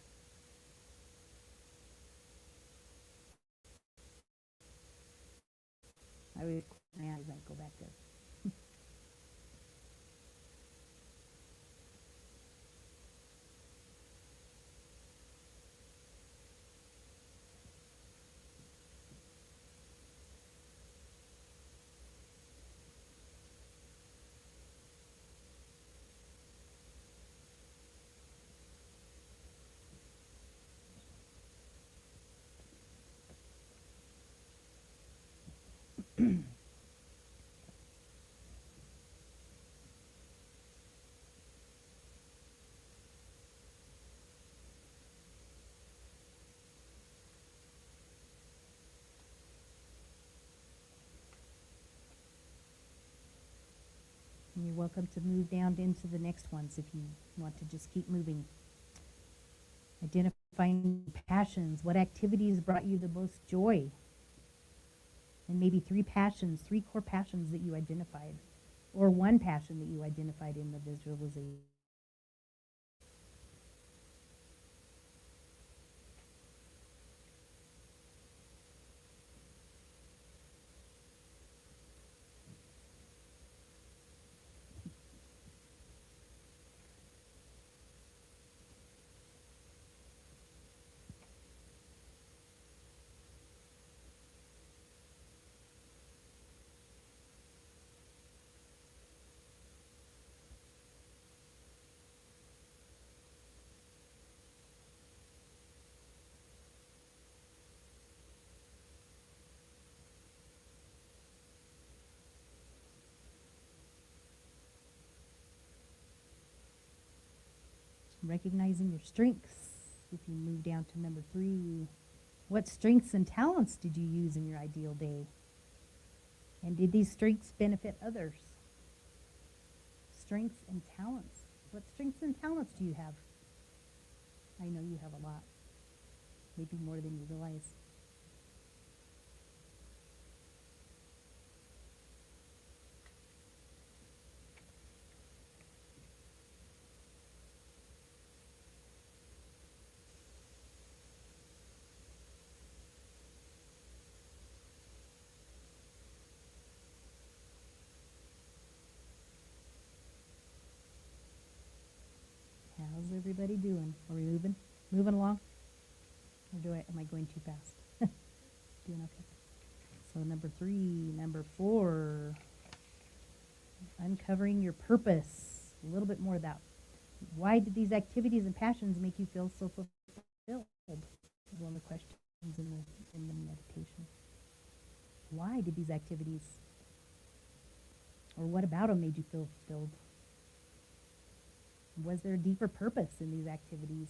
I would go back there. And you're welcome to move down into the next ones if you want to just keep moving. Identifying passions. What activities brought you the most joy? And maybe three core passions that you identified, or one passion that you identified in the visualization. Recognizing your strengths. If you move down to number 3, what strengths and talents did you use in your ideal day? And did these strengths benefit others? Strengths and talents. What strengths and talents do you have? I know you have a lot, maybe more than you realize. How's everybody doing? Are we moving along? Or am I going too fast? Doing okay. So number 3, number 4, uncovering your purpose. A little bit more of that. Why did these activities and passions make you feel so fulfilled? One of the questions in the meditation. Why did these activities, or what about them made you feel fulfilled? Was there a deeper purpose in these activities?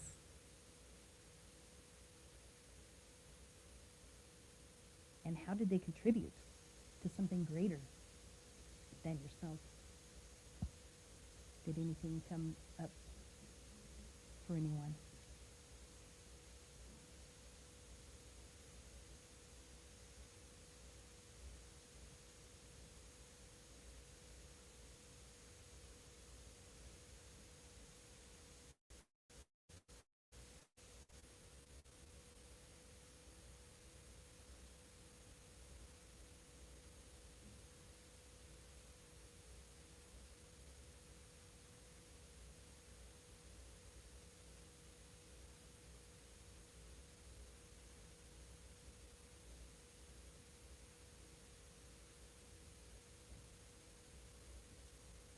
And how did they contribute to something greater than yourself? Did anything come up for anyone?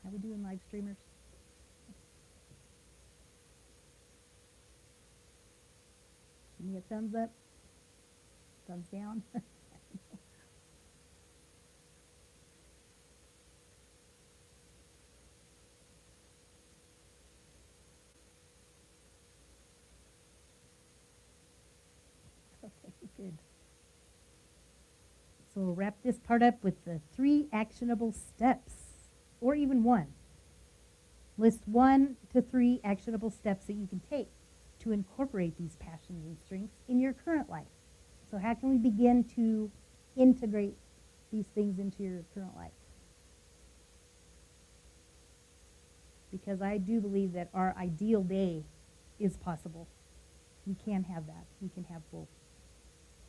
How we doing, live streamers? Give me a thumbs up, thumbs down. Okay, good. So we'll wrap this part up with the 3 actionable steps, or even 1. List 1 to 3 actionable steps that you can take to incorporate these passions and strengths in your current life. So how can we begin to integrate these things into your current life? Because I do believe that our ideal day is possible. We can have that. We can have both.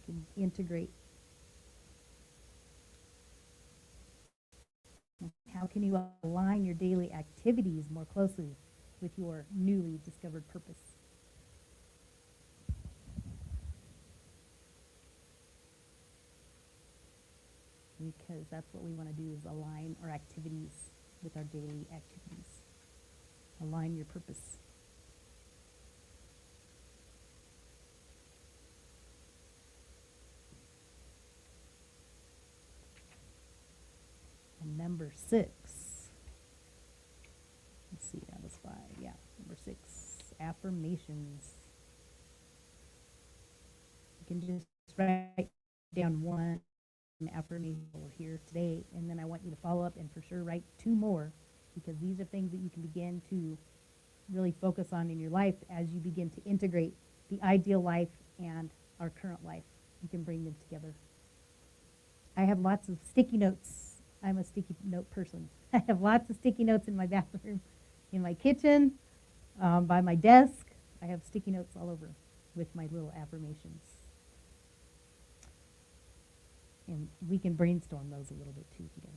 We can integrate. How can you align your daily activities more closely with your newly discovered purpose? Because that's what we want to do, is align our activities with our daily activities. Align your purpose. And number 6. Let's see, that was 5. Yeah, number 6, affirmations. You can just write down one affirmation here today, and then I want you to follow up and for sure write 2 more, because these are things that you can begin to really focus on in your life as you begin to integrate the ideal life and our current life. You can bring them together. I have lots of sticky notes. I'm a sticky note person. I have lots of sticky notes in my bathroom, in my kitchen, by my desk. I have sticky notes all over with my little affirmations. And we can brainstorm those a little bit too together.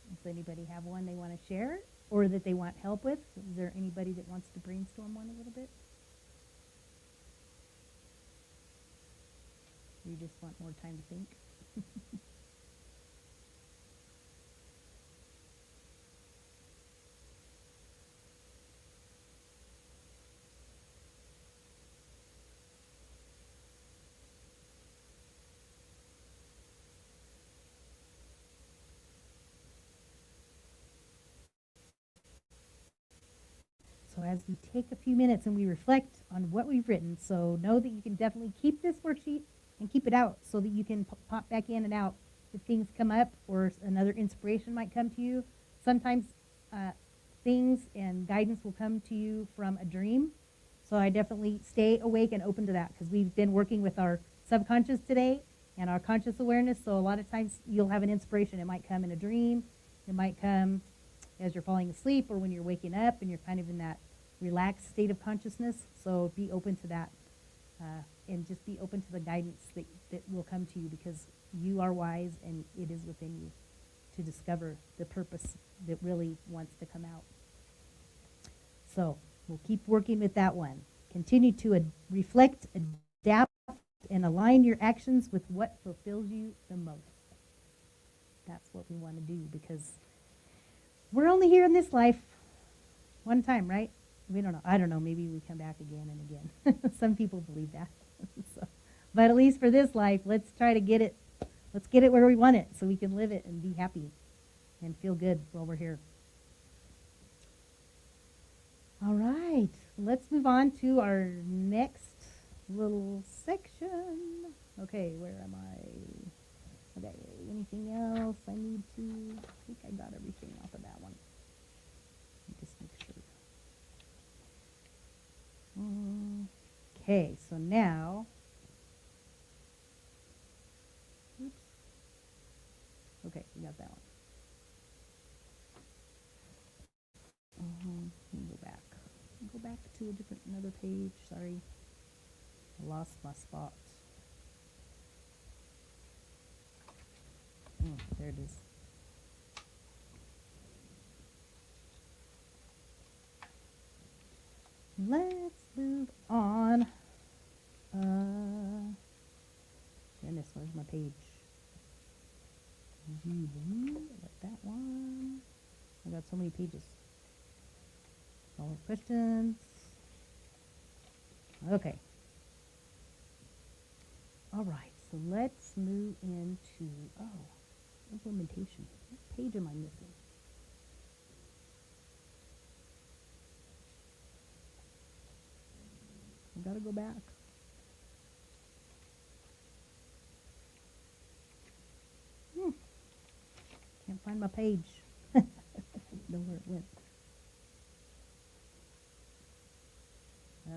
Does anybody have one they want to share or that they want help with? Is there anybody that wants to brainstorm one a little bit? Or you just want more time to think? as we take a few minutes and we reflect on what we've written, so know that you can definitely keep this worksheet and keep it out so that you can pop back in and out if things come up or another inspiration might come to you. Sometimes things and guidance will come to you from a dream. So I definitely stay awake and open to that, because we've been working with our subconscious today and our conscious awareness. So a lot of times you'll have an inspiration. It might come in a dream. It might come as you're falling asleep or when you're waking up and you're kind of in that relaxed state of consciousness. So be open to that and just be open to the guidance that will come to you, because you are wise and it is within you to discover the purpose that really wants to come out. So we'll keep working with that one. Continue to reflect, adapt, and align your actions with what fulfills you the most. That's what we want to do, because we're only here in this life one time, right? We don't know. I don't know. Maybe we come back again and again. Some people believe that. So, but at least for this life, let's try to get it. Let's get it where we want it so we can live it and be happy and feel good while we're here. All right. Let's move on to our next little section. Okay, where am I? Okay, anything else I need to? I think I got everything off of that one. Let me just make sure. Okay, so now, oops. Okay, we got that one. Let me go back. Go back to another page. Sorry, I lost my spot. There it is. Let's move on. Goodness, where's my page? Like that one. I got so many pages. All questions. Okay. All right, so let's move into, implementation. What page am I missing? I've got to go back. Can't find my page. Know where it went.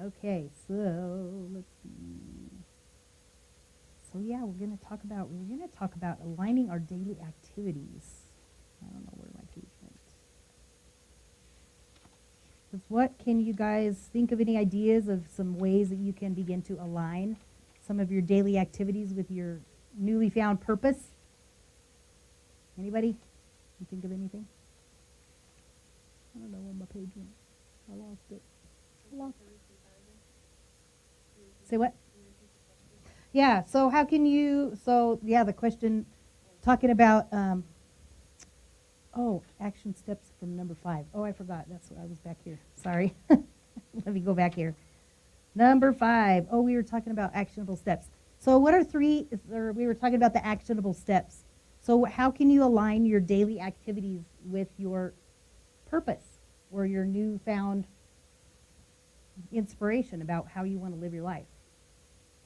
Okay, so let's see. So yeah, we're going to talk about aligning our daily activities. I don't know where my page went. Because what can you guys think of, any ideas of some ways that you can begin to align some of your daily activities with your newly found purpose? Anybody? You think of anything? I don't know where my page went. I lost it. Say what? Yeah, so how can you, the question talking about, action steps from number 5. Oh, I forgot. That's what I was back here. Sorry. Let me go back here. Number 5. Oh, we were talking about actionable steps. So what are 3, we were talking about the actionable steps. So how can you align your daily activities with your purpose or your newfound inspiration about how you want to live your life?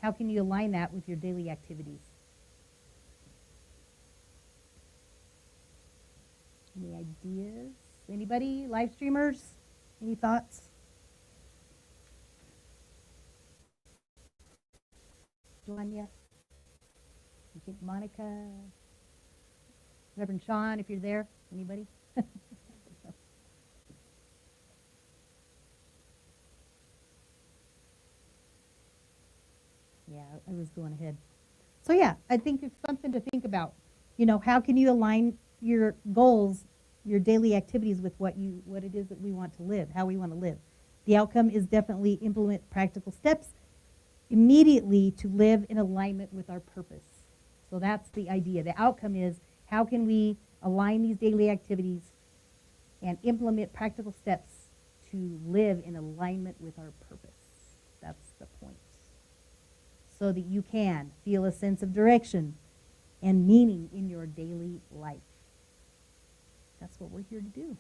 How can you align that with your daily activities? Any ideas? Anybody? Live streamers? Any thoughts? Joanya? You think Monica? Reverend Sean, if you're there? Anybody? Yeah, I was going ahead. So yeah, I think it's something to think about. You know, how can you align your goals, your daily activities with what it is that we want to live, how we want to live. The outcome is definitely implement practical steps immediately to live in alignment with our purpose. So that's the idea. The outcome is, how can we align these daily activities and implement practical steps to live in alignment with our purpose. That's the point. So that you can feel a sense of direction and meaning in your daily life. That's what we're here to do.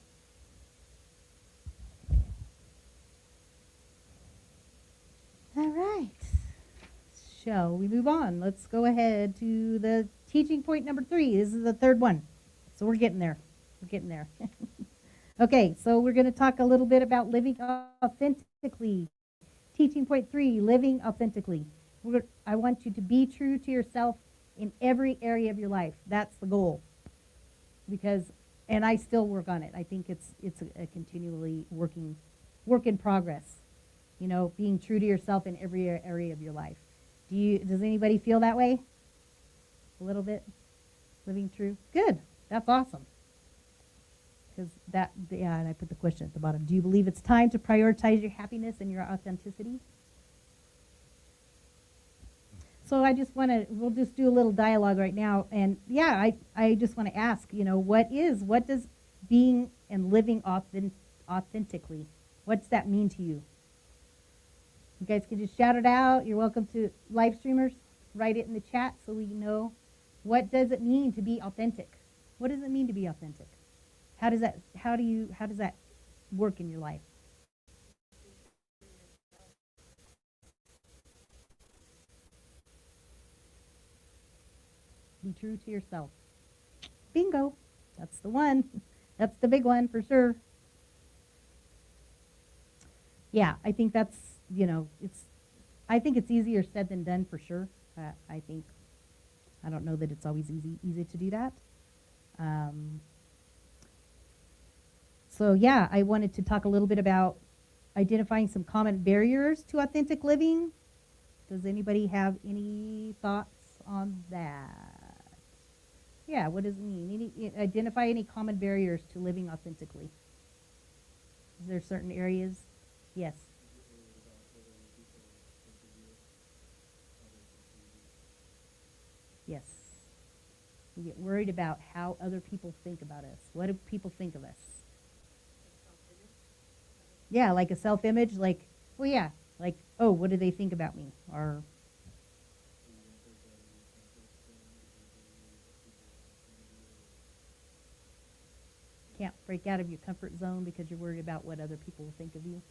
All right. Shall we move on? Let's go ahead to the teaching point number 3. This is the third one. So we're getting there. We're getting there. Okay, so we're going to talk a little bit about living authentically. Teaching point 3, living authentically. I want you to be true to yourself in every area of your life. That's the goal. And I still work on it. I think it's a continually work in progress. You know, being true to yourself in every area of your life. Does anybody feel that way? A little bit? Living true? Good. That's awesome. Because and I put the question at the bottom. Do you believe it's time to prioritize your happiness and your authenticity? So we'll just do a little dialogue right now. And yeah, I just want to ask, what does being and living authentically, what's that mean to you? You guys can just shout it out. You're welcome to live streamers. Write it in the chat so we know. What does it mean to be authentic? What does it mean to be authentic? How does that work in your life? Be true to yourself. Bingo. That's the one. That's the big one for sure. Yeah, I think that's, I think it's easier said than done for sure. I don't know that it's always easy to do that. So yeah, I wanted to talk a little bit about identifying some common barriers to authentic living. Does anybody have any thoughts on that? Yeah, what does it mean? Identify any common barriers to living authentically. Is there certain areas? Yes. Yes. We get worried about how other people think about us. What do people think of us? Yeah, like a self-image, oh, what do they think about me? Or can't break out of your comfort zone because you're worried about what other people will think of you.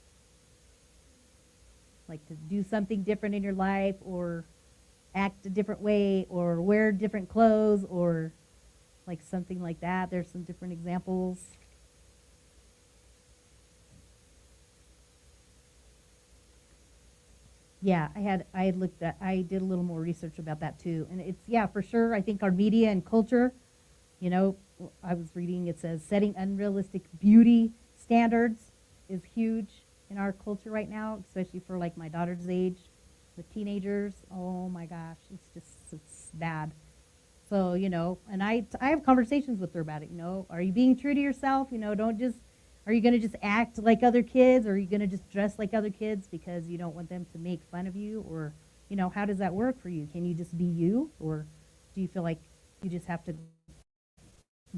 Like to do something different in your life, or act a different way, or wear different clothes, or like something like that. There's some different examples. Yeah, I did a little more research about that too. And it's, yeah, for sure, I think our media and culture, I was reading, it says setting unrealistic beauty standards is huge in our culture right now, especially for like my daughter's age, with teenagers. Oh my gosh, it's bad. So, and I have conversations with her about it, are you being true to yourself? Are you going to just act like other kids, or are you going to just dress like other kids because you don't want them to make fun of you? Or, how does that work for you? Can you just be you? Or do you feel like you just have to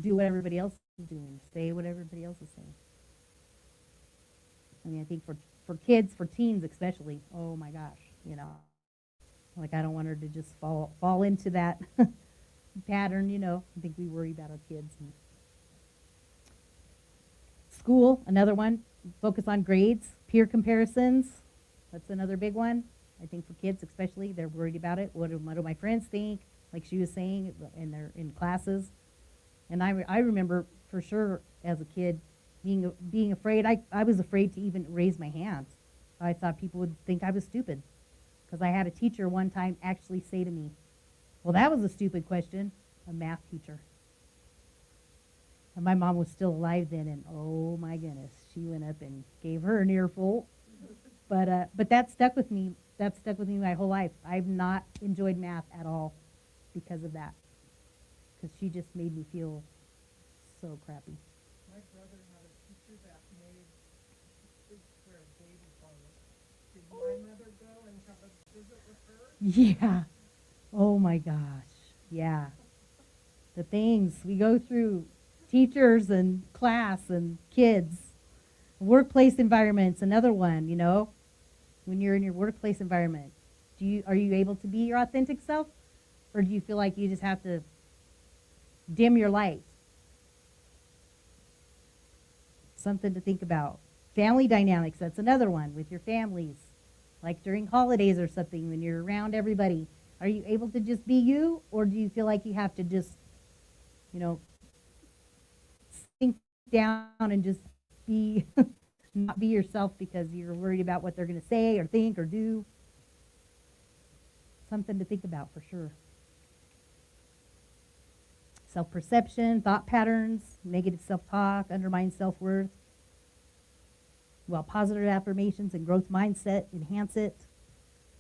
do what everybody else is doing, say what everybody else is saying? I mean, I think for kids, for teens especially, oh my gosh, like I don't want her to just fall into that pattern, I think we worry about our kids. School, another one, focus on grades, peer comparisons. That's another big one. I think for kids especially, they're worried about it. What do my friends think? Like she was saying, in classes. And I remember for sure as a kid being afraid. I was afraid to even raise my hand. I thought people would think I was stupid. Because I had a teacher one time actually say to me, well, that was a stupid question, a math teacher. And my mom was still alive then, and oh my goodness, she went up and gave her an earful. But that stuck with me. That stuck with me my whole life. I've not enjoyed math at all because of that. Because she just made me feel so crappy. My brother had a teacher that made big square baby clothes. Did my mother go and have a visit with her? Yeah. Oh my gosh. Yeah. The things we go through. Teachers and class and kids. Workplace environments, another one, when you're in your workplace environment. Are you able to be your authentic self? Or do you feel like you just have to dim your light? Something to think about. Family dynamics, that's another one with your families. Like during holidays or something, when you're around everybody, are you able to just be you, or do you feel like you have to just, sink down and just be, not be yourself because you're worried about what they're going to say or think or do? Something to think about for sure. Self-perception, thought patterns, negative self-talk, undermines self-worth, while positive affirmations and growth mindset enhance it.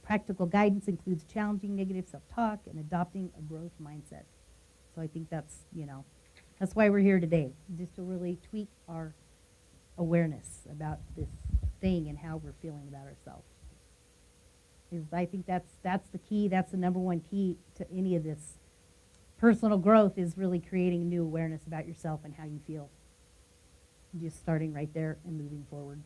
Practical guidance includes challenging negative self-talk and adopting a growth mindset. So I think that's why we're here today, just to really tweak our awareness about this thing and how we're feeling about ourselves. Because I think that's the key, that's the number one key to any of this. Personal growth is really creating a new awareness about yourself and how you feel. Just starting right there and moving forward.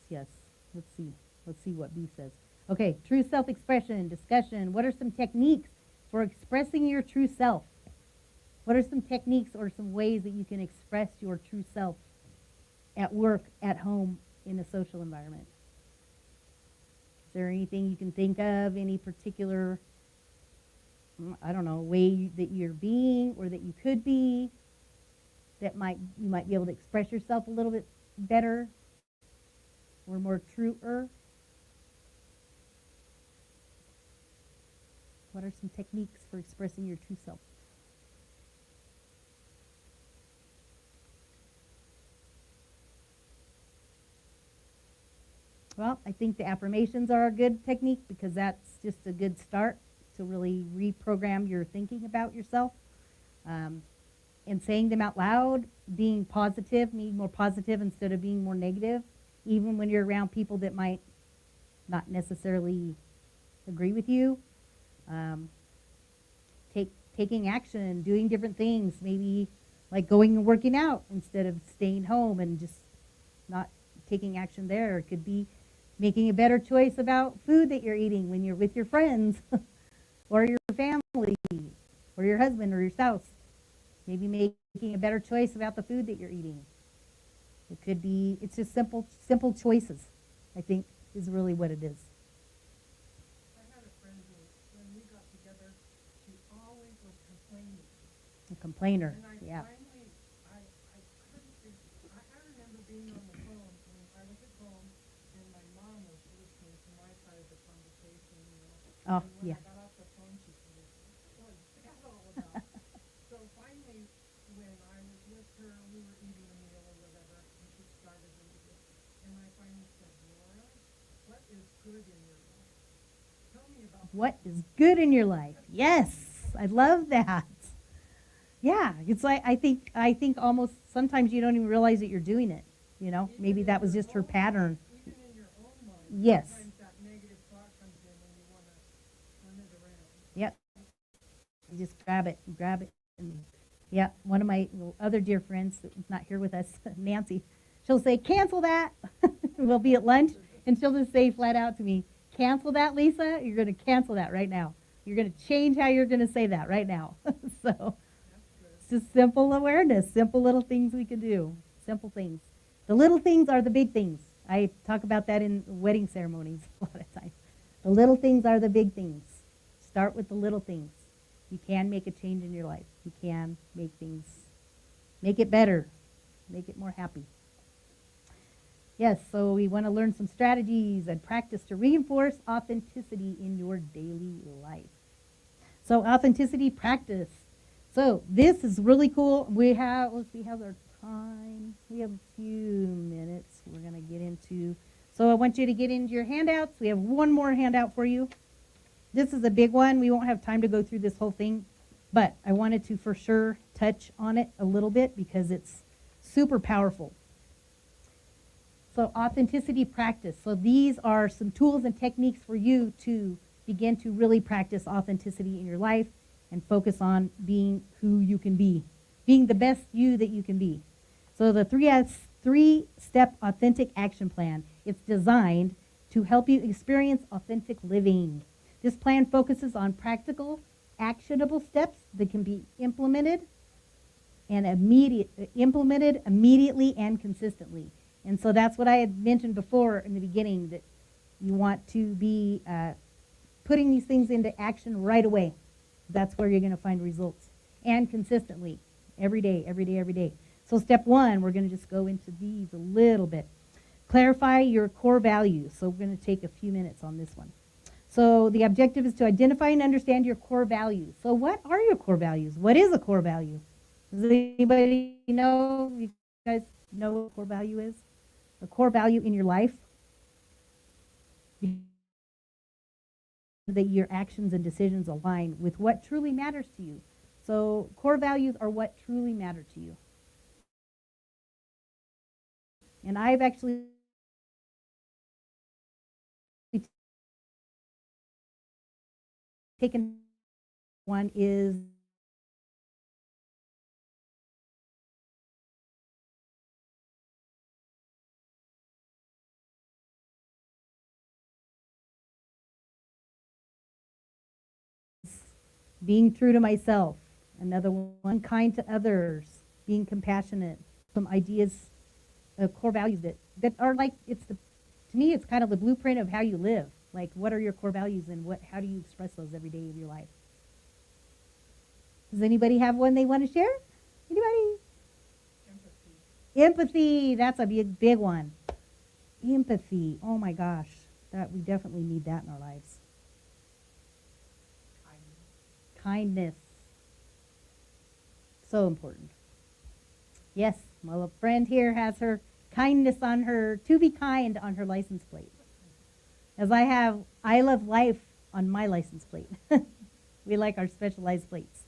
Yes. Let's see what B says. Okay, true self-expression, discussion. What are some techniques for expressing your true self? What are some techniques or some ways that you can express your true self at work, at home, in a social environment? Is there anything you can think of, any particular, way that you're being or that you could be that you might be able to express yourself a little bit better or more truer? What are some techniques for expressing your true self? Well, I think the affirmations are a good technique because that's just a good start to really reprogram your thinking about yourself. And saying them out loud, being positive, being more positive instead of being more negative, even when you're around people that might not necessarily agree with you. Taking action, doing different things, maybe like going and working out instead of staying home and just not taking action there. It could be making a better choice about food that you're eating when you're with your friends or your family or your husband or your spouse. Maybe making a better choice about the food that you're eating. It could be, it's just simple choices, I think, is really what it is. I had a friend who, when we got together, she always was complaining. A complainer, And I yeah. finally, I remember being on the phone, and I was at home, and my mom was listening to my side of the conversation, Oh, And when yeah. I got off the phone, she said, "What is that all about?" So finally, when I was with her, we were eating a meal or whatever, and she started into this, and I finally said, "Laura, what is good in your life? Tell me about What is good in your life? Yes, I love that. Yeah, it's like I think almost sometimes you don't even realize that you're doing it. Maybe that was just her pattern. even in your own mind." Yes. Sometimes that negative thought comes in, and you want to turn it around. Yep. You just grab it, and yeah. One of my other dear friends that's not here with us, Nancy, she'll say, "Cancel that." We'll be at lunch, and she'll just say flat out to me, "Cancel that, Lisa. You're going to cancel that right now. You're going to change how you're going to say that right now." So it's just simple awareness, simple little things we can do, simple things. The little things are the big things. I talk about that in wedding ceremonies a lot of times. The little things are the big things. Start with the little things. You can make a change in your life. You can make it better, make it more happy. Yes, so we want to learn some strategies and practice to reinforce authenticity in your daily life. So authenticity practice. So this is really cool. Let's see, how's our time? We have a few minutes. We're going to get into, so I want you to get into your handouts. We have one more handout for you. This is a big one. We won't have time to go through this whole thing, but I wanted to for sure touch on it a little bit because it's super powerful. So authenticity practice. So these are some tools and techniques for you to begin to really practice authenticity in your life and focus on being who you can be, being the best you that you can be. So the 3-step authentic action plan, it's designed to help you experience authentic living. This plan focuses on practical, actionable steps that can be implemented immediately and consistently. And so that's what I had mentioned before in the beginning, that you want to be putting these things into action right away. That's where you're going to find results. And consistently, every day, every day, every day. So step one, we're going to just go into these a little bit. Clarify your core values. So we're going to take a few minutes on this one. So the objective is to identify and understand your core values. So what are your core values? What is a core value? Does anybody know? You guys know what a core value is? A core value in your life? That your actions and decisions align with what truly matters to you. So core values are what truly matter to you. And I've actually taken one is being true to myself. Another one, kind to others, being compassionate. Some ideas, core values that are like, to me, it's kind of the blueprint of how you live. Like, what are your core values and how do you express those every day of your life? Does anybody have one they want to share? Anybody? Empathy. That's a big one. Empathy. Oh my gosh. We definitely need that in our lives. Kindness. So important. Yes, my little friend here has her kindness on her, to be kind on her license plate. As I have, I love life on my license plate. We like our specialized plates.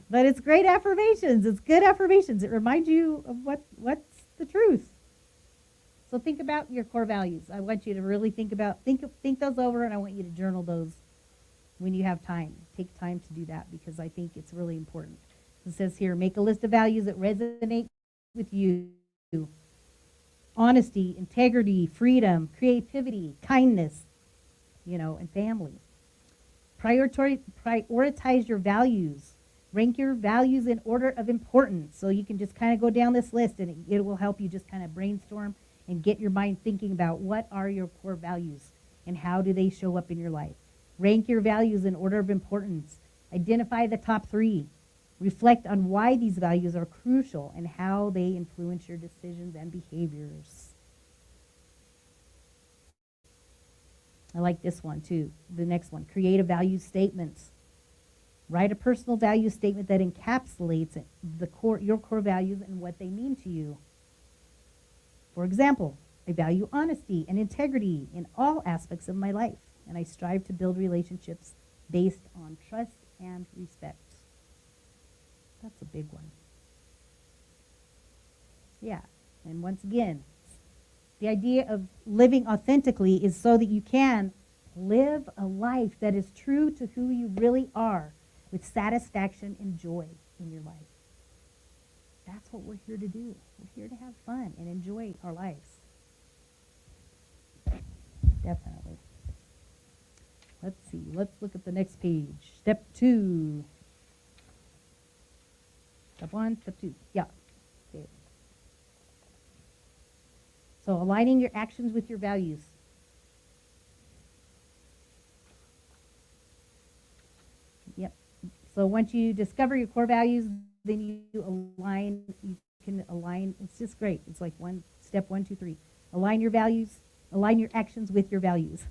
But it's great affirmations. It's good affirmations. It reminds you of what's the truth. So think about your core values. I want you to really think those over, and I want you to journal those when you have time. Take time to do that because I think it's really important. It says here, make a list of values that resonate with you. Honesty, integrity, freedom, creativity, kindness, and family. Prioritize your values. Rank your values in order of importance. So you can just kind of go down this list and it will help you just kind of brainstorm and get your mind thinking about what are your core values and how do they show up in your life. Rank your values in order of importance. Identify the top 3. Reflect on why these values are crucial and how they influence your decisions and behaviors. I like this one too. The next one, create a value statement. Write a personal value statement that encapsulates your core values and what they mean to you. For example, I value honesty and integrity in all aspects of my life, and I strive to build relationships based on trust and respect. That's a big one. Yeah, and once again, the idea of living authentically is so that you can live a life that is true to who you really are, with satisfaction and joy in your life. That's what we're here to do. We're here to have fun and enjoy our lives. Definitely. Let's see. Let's look at the next page. Step 2. Step 1, step 2. Yeah. Okay. So aligning your actions with your values. Yep. So once you discover your core values, then you can align. It's just great. It's like step 1, 2, 3. Align your values, align your actions with your values.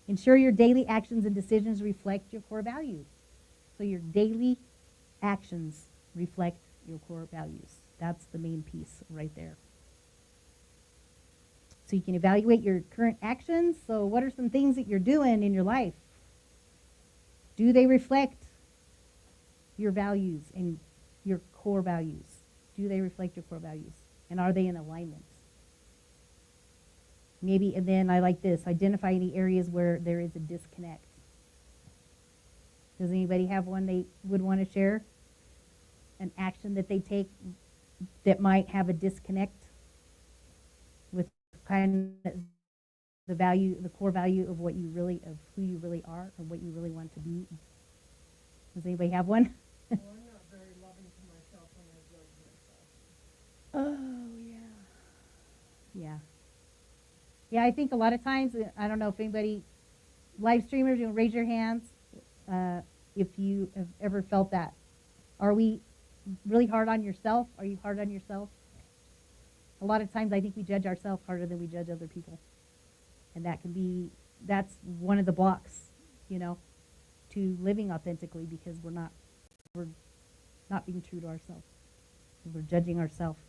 Ensure your daily actions and decisions reflect your core values. So your daily actions reflect your core values. That's the main piece right there. So you can evaluate your current actions. So what are some things that you're doing in your life? Do they reflect your values and your core values? Do they reflect your core values? And are they in alignment? Maybe, and then I like this, identify any areas where there is a disconnect. Does anybody have one they would want to share? An action that they take that might have a disconnect with kind of the core value of who you really are or what you really want to be? Does anybody have one? Well, I'm not very loving to myself when I judge myself. Oh, yeah. Yeah. Yeah, I think a lot of times, I don't know if anybody, live streamers, raise your hands if you have ever felt that. Are we really hard on yourself? Are you hard on yourself? A lot of times I think we judge ourselves harder than we judge other people. And that's one of the blocks, to living authentically, because we're not being true to ourselves. We're judging ourselves.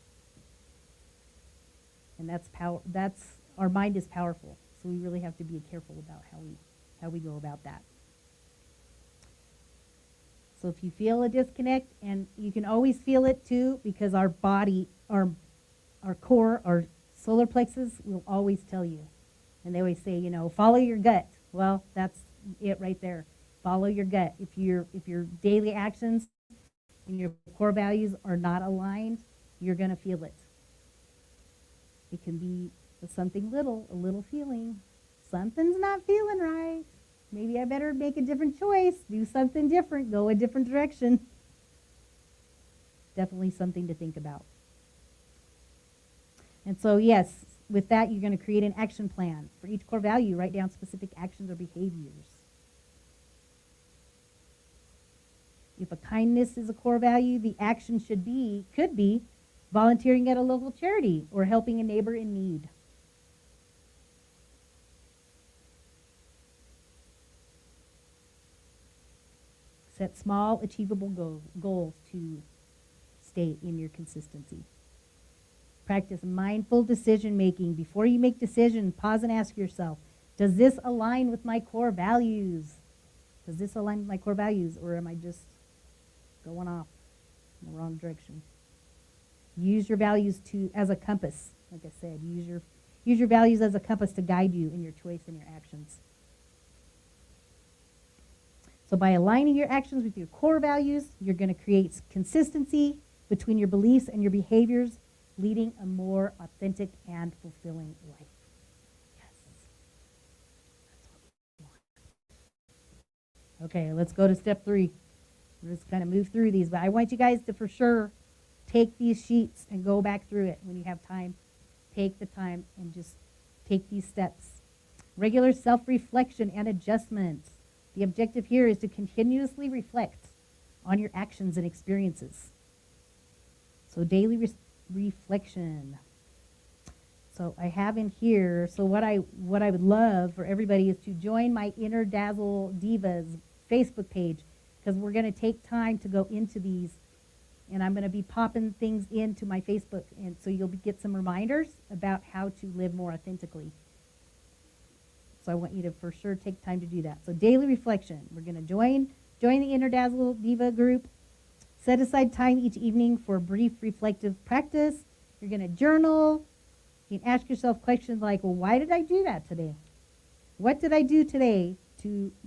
And our mind is powerful. So we really have to be careful about how we go about that. So if you feel a disconnect, and you can always feel it too, because our body, our core, our solar plexus will always tell you. And they always say, follow your gut. Well, that's it right there. Follow your gut. If your daily actions and your core values are not aligned, you're going to feel it. It can be something little, a little feeling. Something's not feeling right. Maybe I better make a different choice, do something different, go a different direction. Definitely something to think about. And so, yes, with that, you're going to create an action plan. For each core value, write down specific actions or behaviors. If a kindness is a core value, the action could be volunteering at a local charity or helping a neighbor in need. Set small, achievable goals to stay in your consistency. Practice mindful decision making. Before you make decisions, pause and ask yourself, does this align with my core values? Does this align with my core values, or am I just going off in the wrong direction? Use your values as a compass. Like I said, use your values as a compass to guide you in your choice and your actions. So by aligning your actions with your core values, you're going to create consistency between your beliefs and your behaviors, leading a more authentic and fulfilling life. Yes. That's what we want. Okay, let's go to step 3. We're just going to move through these, but I want you guys to for sure take these sheets and go back through it when you have time. Take the time and just take these steps. Regular self-reflection and adjustments. The objective here is to continuously reflect on your actions and experiences. So daily reflection. So I have in here, so what I would love for everybody is to join my Inner Dazzle Divas Facebook page, because we're going to take time to go into these, and I'm going to be popping things into my Facebook, and so you'll get some reminders about how to live more authentically. So I want you to for sure take time to do that. So daily reflection. We're going to join the Inner Dazzle Diva group. Set aside time each evening for a brief reflective practice. You're going to journal. You can ask yourself questions like, well, why did I do that today? What did I do today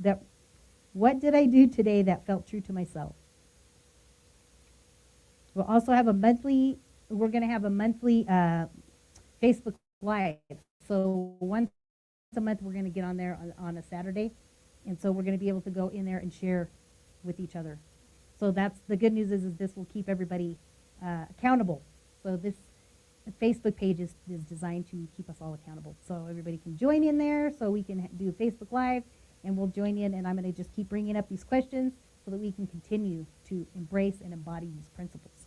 that felt true to myself? We'll also have we're going to have a monthly Facebook Live. So once a month, we're going to get on there on a Saturday. And so we're going to be able to go in there and share with each other. So that's the good news is this will keep everybody accountable. So this Facebook page is designed to keep us all accountable. So everybody can join in there, so we can do Facebook Live, and we'll join in, and I'm going to just keep bringing up these questions so that we can continue to embrace and embody these principles.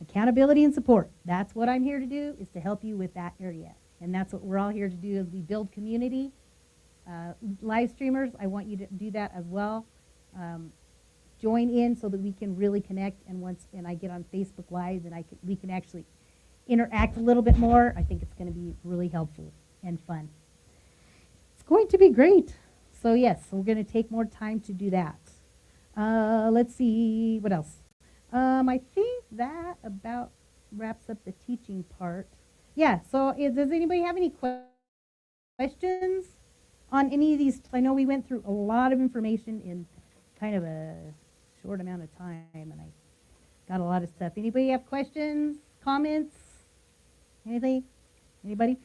Accountability and support. That's what I'm here to do, is to help you with that area. And that's what we're all here to do as we build community. Live streamers, I want you to do that as well. Join in so that we can really connect, and I get on Facebook Live, and we can actually interact a little bit more. I think it's going to be really helpful and fun. It's going to be great. So yes, we're going to take more time to do that. Let's see, what else? I think that about wraps up the teaching part. Yeah, so does anybody have any questions on any of these? I know we went through a lot of information in kind of a short amount of time, and I got a lot of stuff. Anybody have questions, comments, anything? Anybody?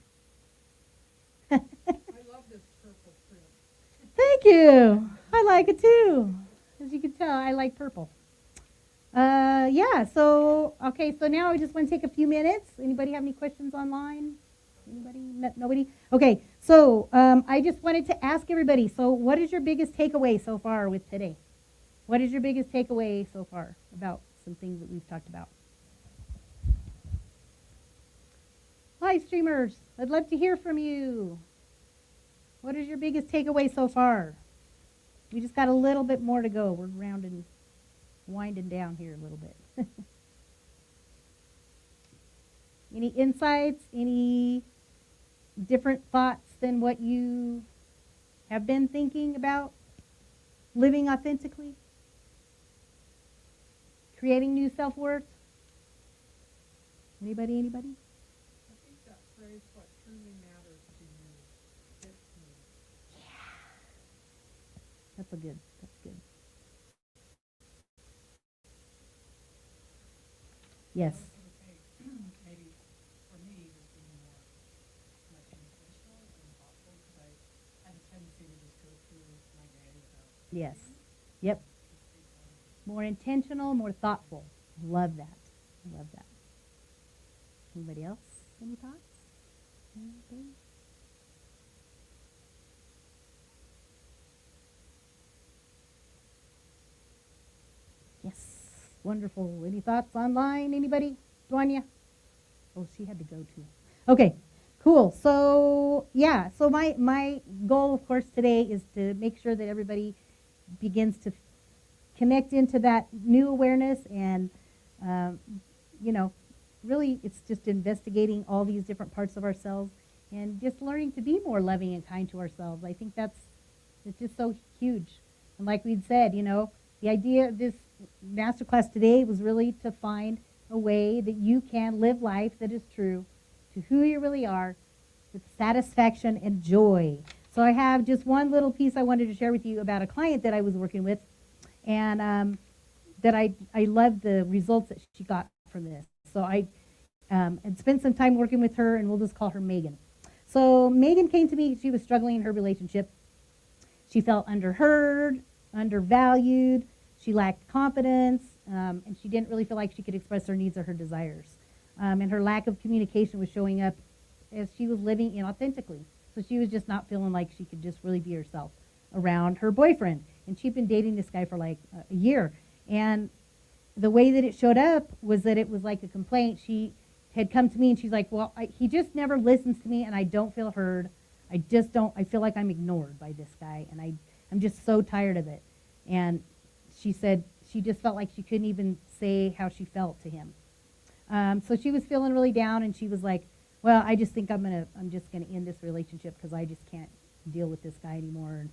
I love this purple print. Thank you. I like it too. As you can tell, I like purple. Yeah, so, okay, so now I just want to take a few minutes. Anybody have any questions online? Anybody? Nobody? Okay, so I just wanted to ask everybody, so what is your biggest takeaway so far with today? What is your biggest takeaway so far about some things that we've talked about? Hi, streamers. I'd love to hear from you. What is your biggest takeaway so far? We just got a little bit more to go. We're winding down here a little bit. Any insights? Any different thoughts than what you have been thinking about living authentically? Creating new self-worth? Anybody? I think that phrase, what truly matters to you, fits me. That's good. Yes. I was going to say, maybe for me, just being much intentional and thoughtful, because I had a tendency to just go through my day without. Yes. Yep. More intentional, more thoughtful. Love that. Anybody else? Any thoughts? Anything? Yes. Wonderful. Any thoughts online? Anybody? Duanya? Oh, she had to go too. Okay. Cool. So, yeah. So my goal, of course, today is to make sure that everybody begins to connect into that new awareness and, really it's just investigating all these different parts of ourselves and just learning to be more loving and kind to ourselves. I think it's just so huge. And like we'd said, the idea of this masterclass today was really to find a way that you can live life that is true to who you really are with satisfaction and joy. So I have just one little piece I wanted to share with you about a client that I was working with, and that I loved the results that she got from this. So I had spent some time working with her, and we'll just call her Megan. So Megan came to me. She was struggling in her relationship. She felt underheard, undervalued. She lacked confidence, and she didn't really feel like she could express her needs or her desires. And her lack of communication was showing up as she was living inauthentically. So she was just not feeling like she could just really be herself around her boyfriend. And she'd been dating this guy for like a year. And the way that it showed up was that it was like a complaint. She had come to me and she's like, well, he just never listens to me and I don't feel heard. I feel like I'm ignored by this guy and I'm just so tired of it. And she said she just felt like she couldn't even say how she felt to him. So she was feeling really down and she was like, well, I just think I'm just gonna end this relationship because I just can't deal with this guy anymore. And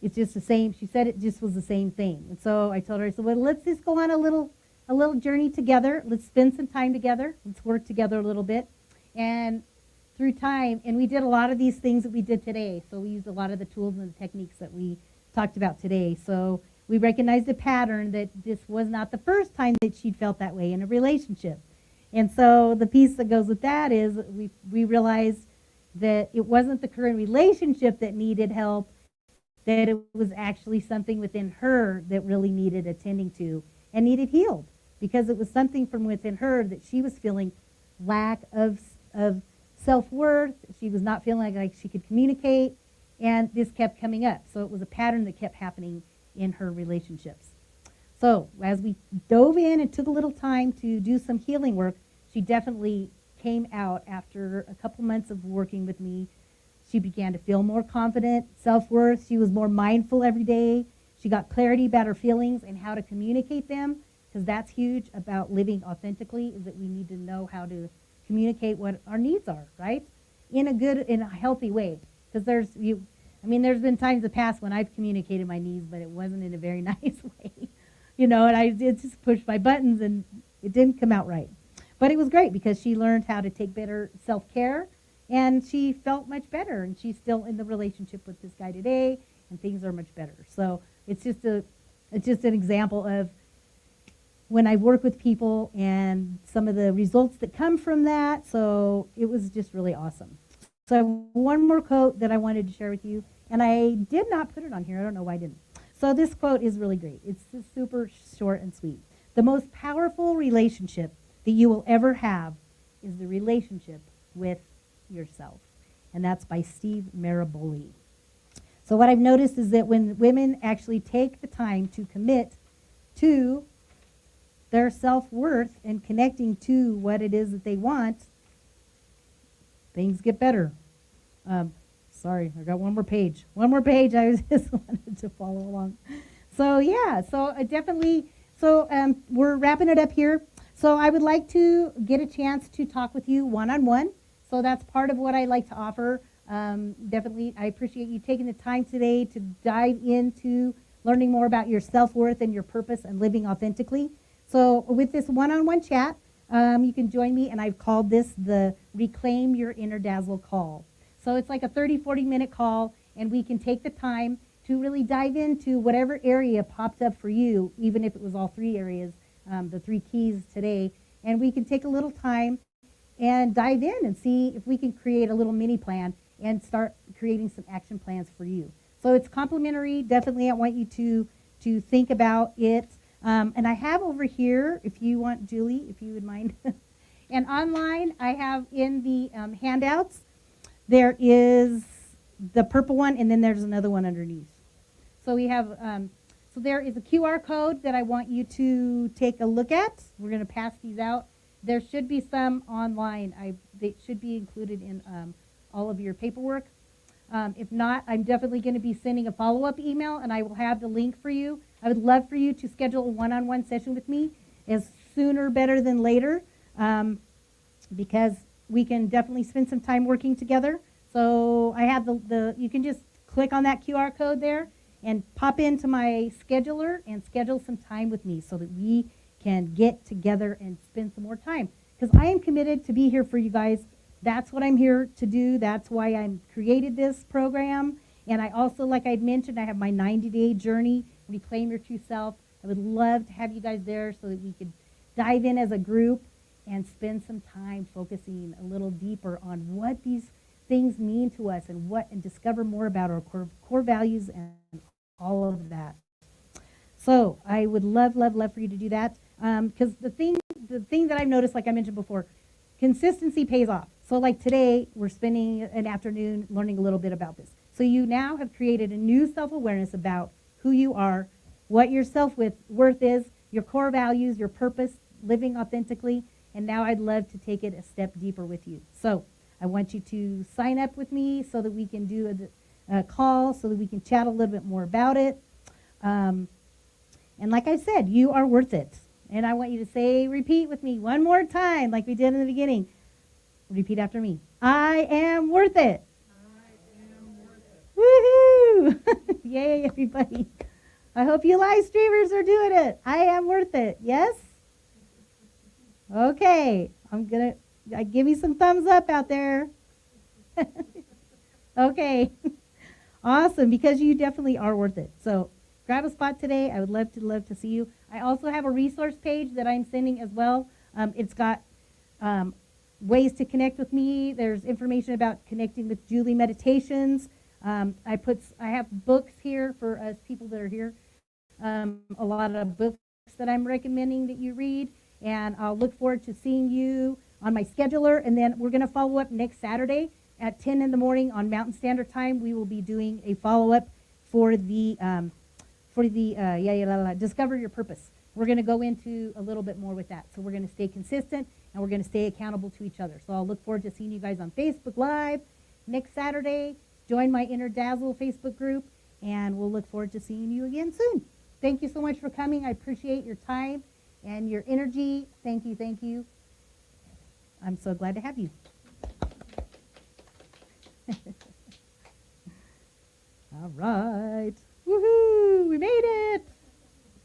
it's just the same. She said it just was the same thing. And so I told her, I said, well, let's just go on a little journey together. Let's spend some time together. Let's work together a little bit. And through time, and we did a lot of these things that we did today. So we used a lot of the tools and the techniques that we talked about today. So we recognized a pattern that this was not the first time that she'd felt that way in a relationship. And so the piece that goes with that is we realized that it wasn't the current relationship that needed help, that it was actually something within her that really needed attending to and needed healed, because it was something from within her that she was feeling lack of self-worth. She was not feeling like she could communicate, and this kept coming up. So it was a pattern that kept happening in her relationships. So as we dove in and took a little time to do some healing work, she definitely came out after a couple months of working with me. She began to feel more confident, self-worth. She was more mindful every day. She got clarity about her feelings and how to communicate them, because that's huge about living authentically, is that we need to know how to communicate what our needs are, right? In a healthy way. Because there's been times in the past when I've communicated my needs, but it wasn't in a very nice way. And I did just push my buttons and it didn't come out right. But it was great because she learned how to take better self-care, and she felt much better, and she's still in the relationship with this guy today, and things are much better. So it's just an example of when I work with people and some of the results that come from that. So it was just really awesome. So I have one more quote that I wanted to share with you, and I did not put it on here. I don't know why I didn't. So this quote is really great. It's just super short and sweet. The most powerful relationship that you will ever have is the relationship with yourself. And that's by Steve Maraboli. So what I've noticed is that when women actually take the time to commit to their self-worth and connecting to what it is that they want, things get better. Sorry, I got one more page. One more page. I just wanted to follow along. So yeah, so definitely, so we're wrapping it up here. So I would like to get a chance to talk with you one-on-one. So that's part of what I like to offer. Definitely, I appreciate you taking the time today to dive into learning more about your self-worth and your purpose and living authentically. So with this one-on-one chat, you can join me, and I've called this the Reclaim Your Inner Dazzle call. So it's like a 30-40 minute call, and we can take the time to really dive into whatever area popped up for you, even if it was all three areas, the three keys today, and we can take a little time and dive in and see if we can create a little mini plan and start creating some action plans for you. So it's complimentary. Definitely, I want you to think about it. And I have over here, if you want, Julie, if you would mind, and online, I have in the handouts, there is the purple one, and then there's another one underneath. So we have, so there is a QR code that I want you to take a look at. We're going to pass these out. There should be some online. They should be included in all of your paperwork. If not, I'm definitely going to be sending a follow-up email, and I will have the link for you. I would love for you to schedule a one-on-one session with me, as sooner better than later, because we can definitely spend some time working together. So I have you can just click on that QR code there and pop into my scheduler and schedule some time with me so that we can get together and spend some more time. Because I am committed to be here for you guys. That's what I'm here to do. That's why I created this program. And I also, like I mentioned, I have my 90-day journey, Reclaim Your True Self. I would love to have you guys there so that we could dive in as a group and spend some time focusing a little deeper on what these things mean to us and discover more about our core values and all of that. So I would love for you to do that, because the thing that I've noticed, like I mentioned before, consistency pays off. So like today, we're spending an afternoon learning a little bit about this. So you now have created a new self-awareness about who you are, what your self-worth is, your core values, your purpose, living authentically, and now I'd love to take it a step deeper with you. So I want you to sign up with me so that we can do a call, so that we can chat a little bit more about it. And like I said, you are worth it. And I want you to repeat with me one more time, like we did in the beginning. Repeat after me. I am worth it. I am worth it. Woohoo! Yay, everybody. I hope you live streamers are doing it. I am worth it. Yes? Okay. Give me some thumbs up out there. Okay. Awesome, because you definitely are worth it. So grab a spot today. I would love to see you. I also have a resource page that I'm sending as well. It's got ways to connect with me. There's information about connecting with Julie Meditations. I have books here for us people that are here. A lot of books that I'm recommending that you read, and I'll look forward to seeing you on my scheduler. And then we're going to follow up next Saturday at 10 in the morning on Mountain Standard Time. We will be doing a follow-up for the Discover Your Purpose. We're going to go into a little bit more with that. So we're going to stay consistent, and we're going to stay accountable to each other. So I'll look forward to seeing you guys on Facebook Live next Saturday. Join my Inner Dazzle Facebook group, and we'll look forward to seeing you again soon. Thank you so much for coming. I appreciate your time and your energy. Thank you, thank you. I'm so glad to have you. All right. Woohoo! We made it!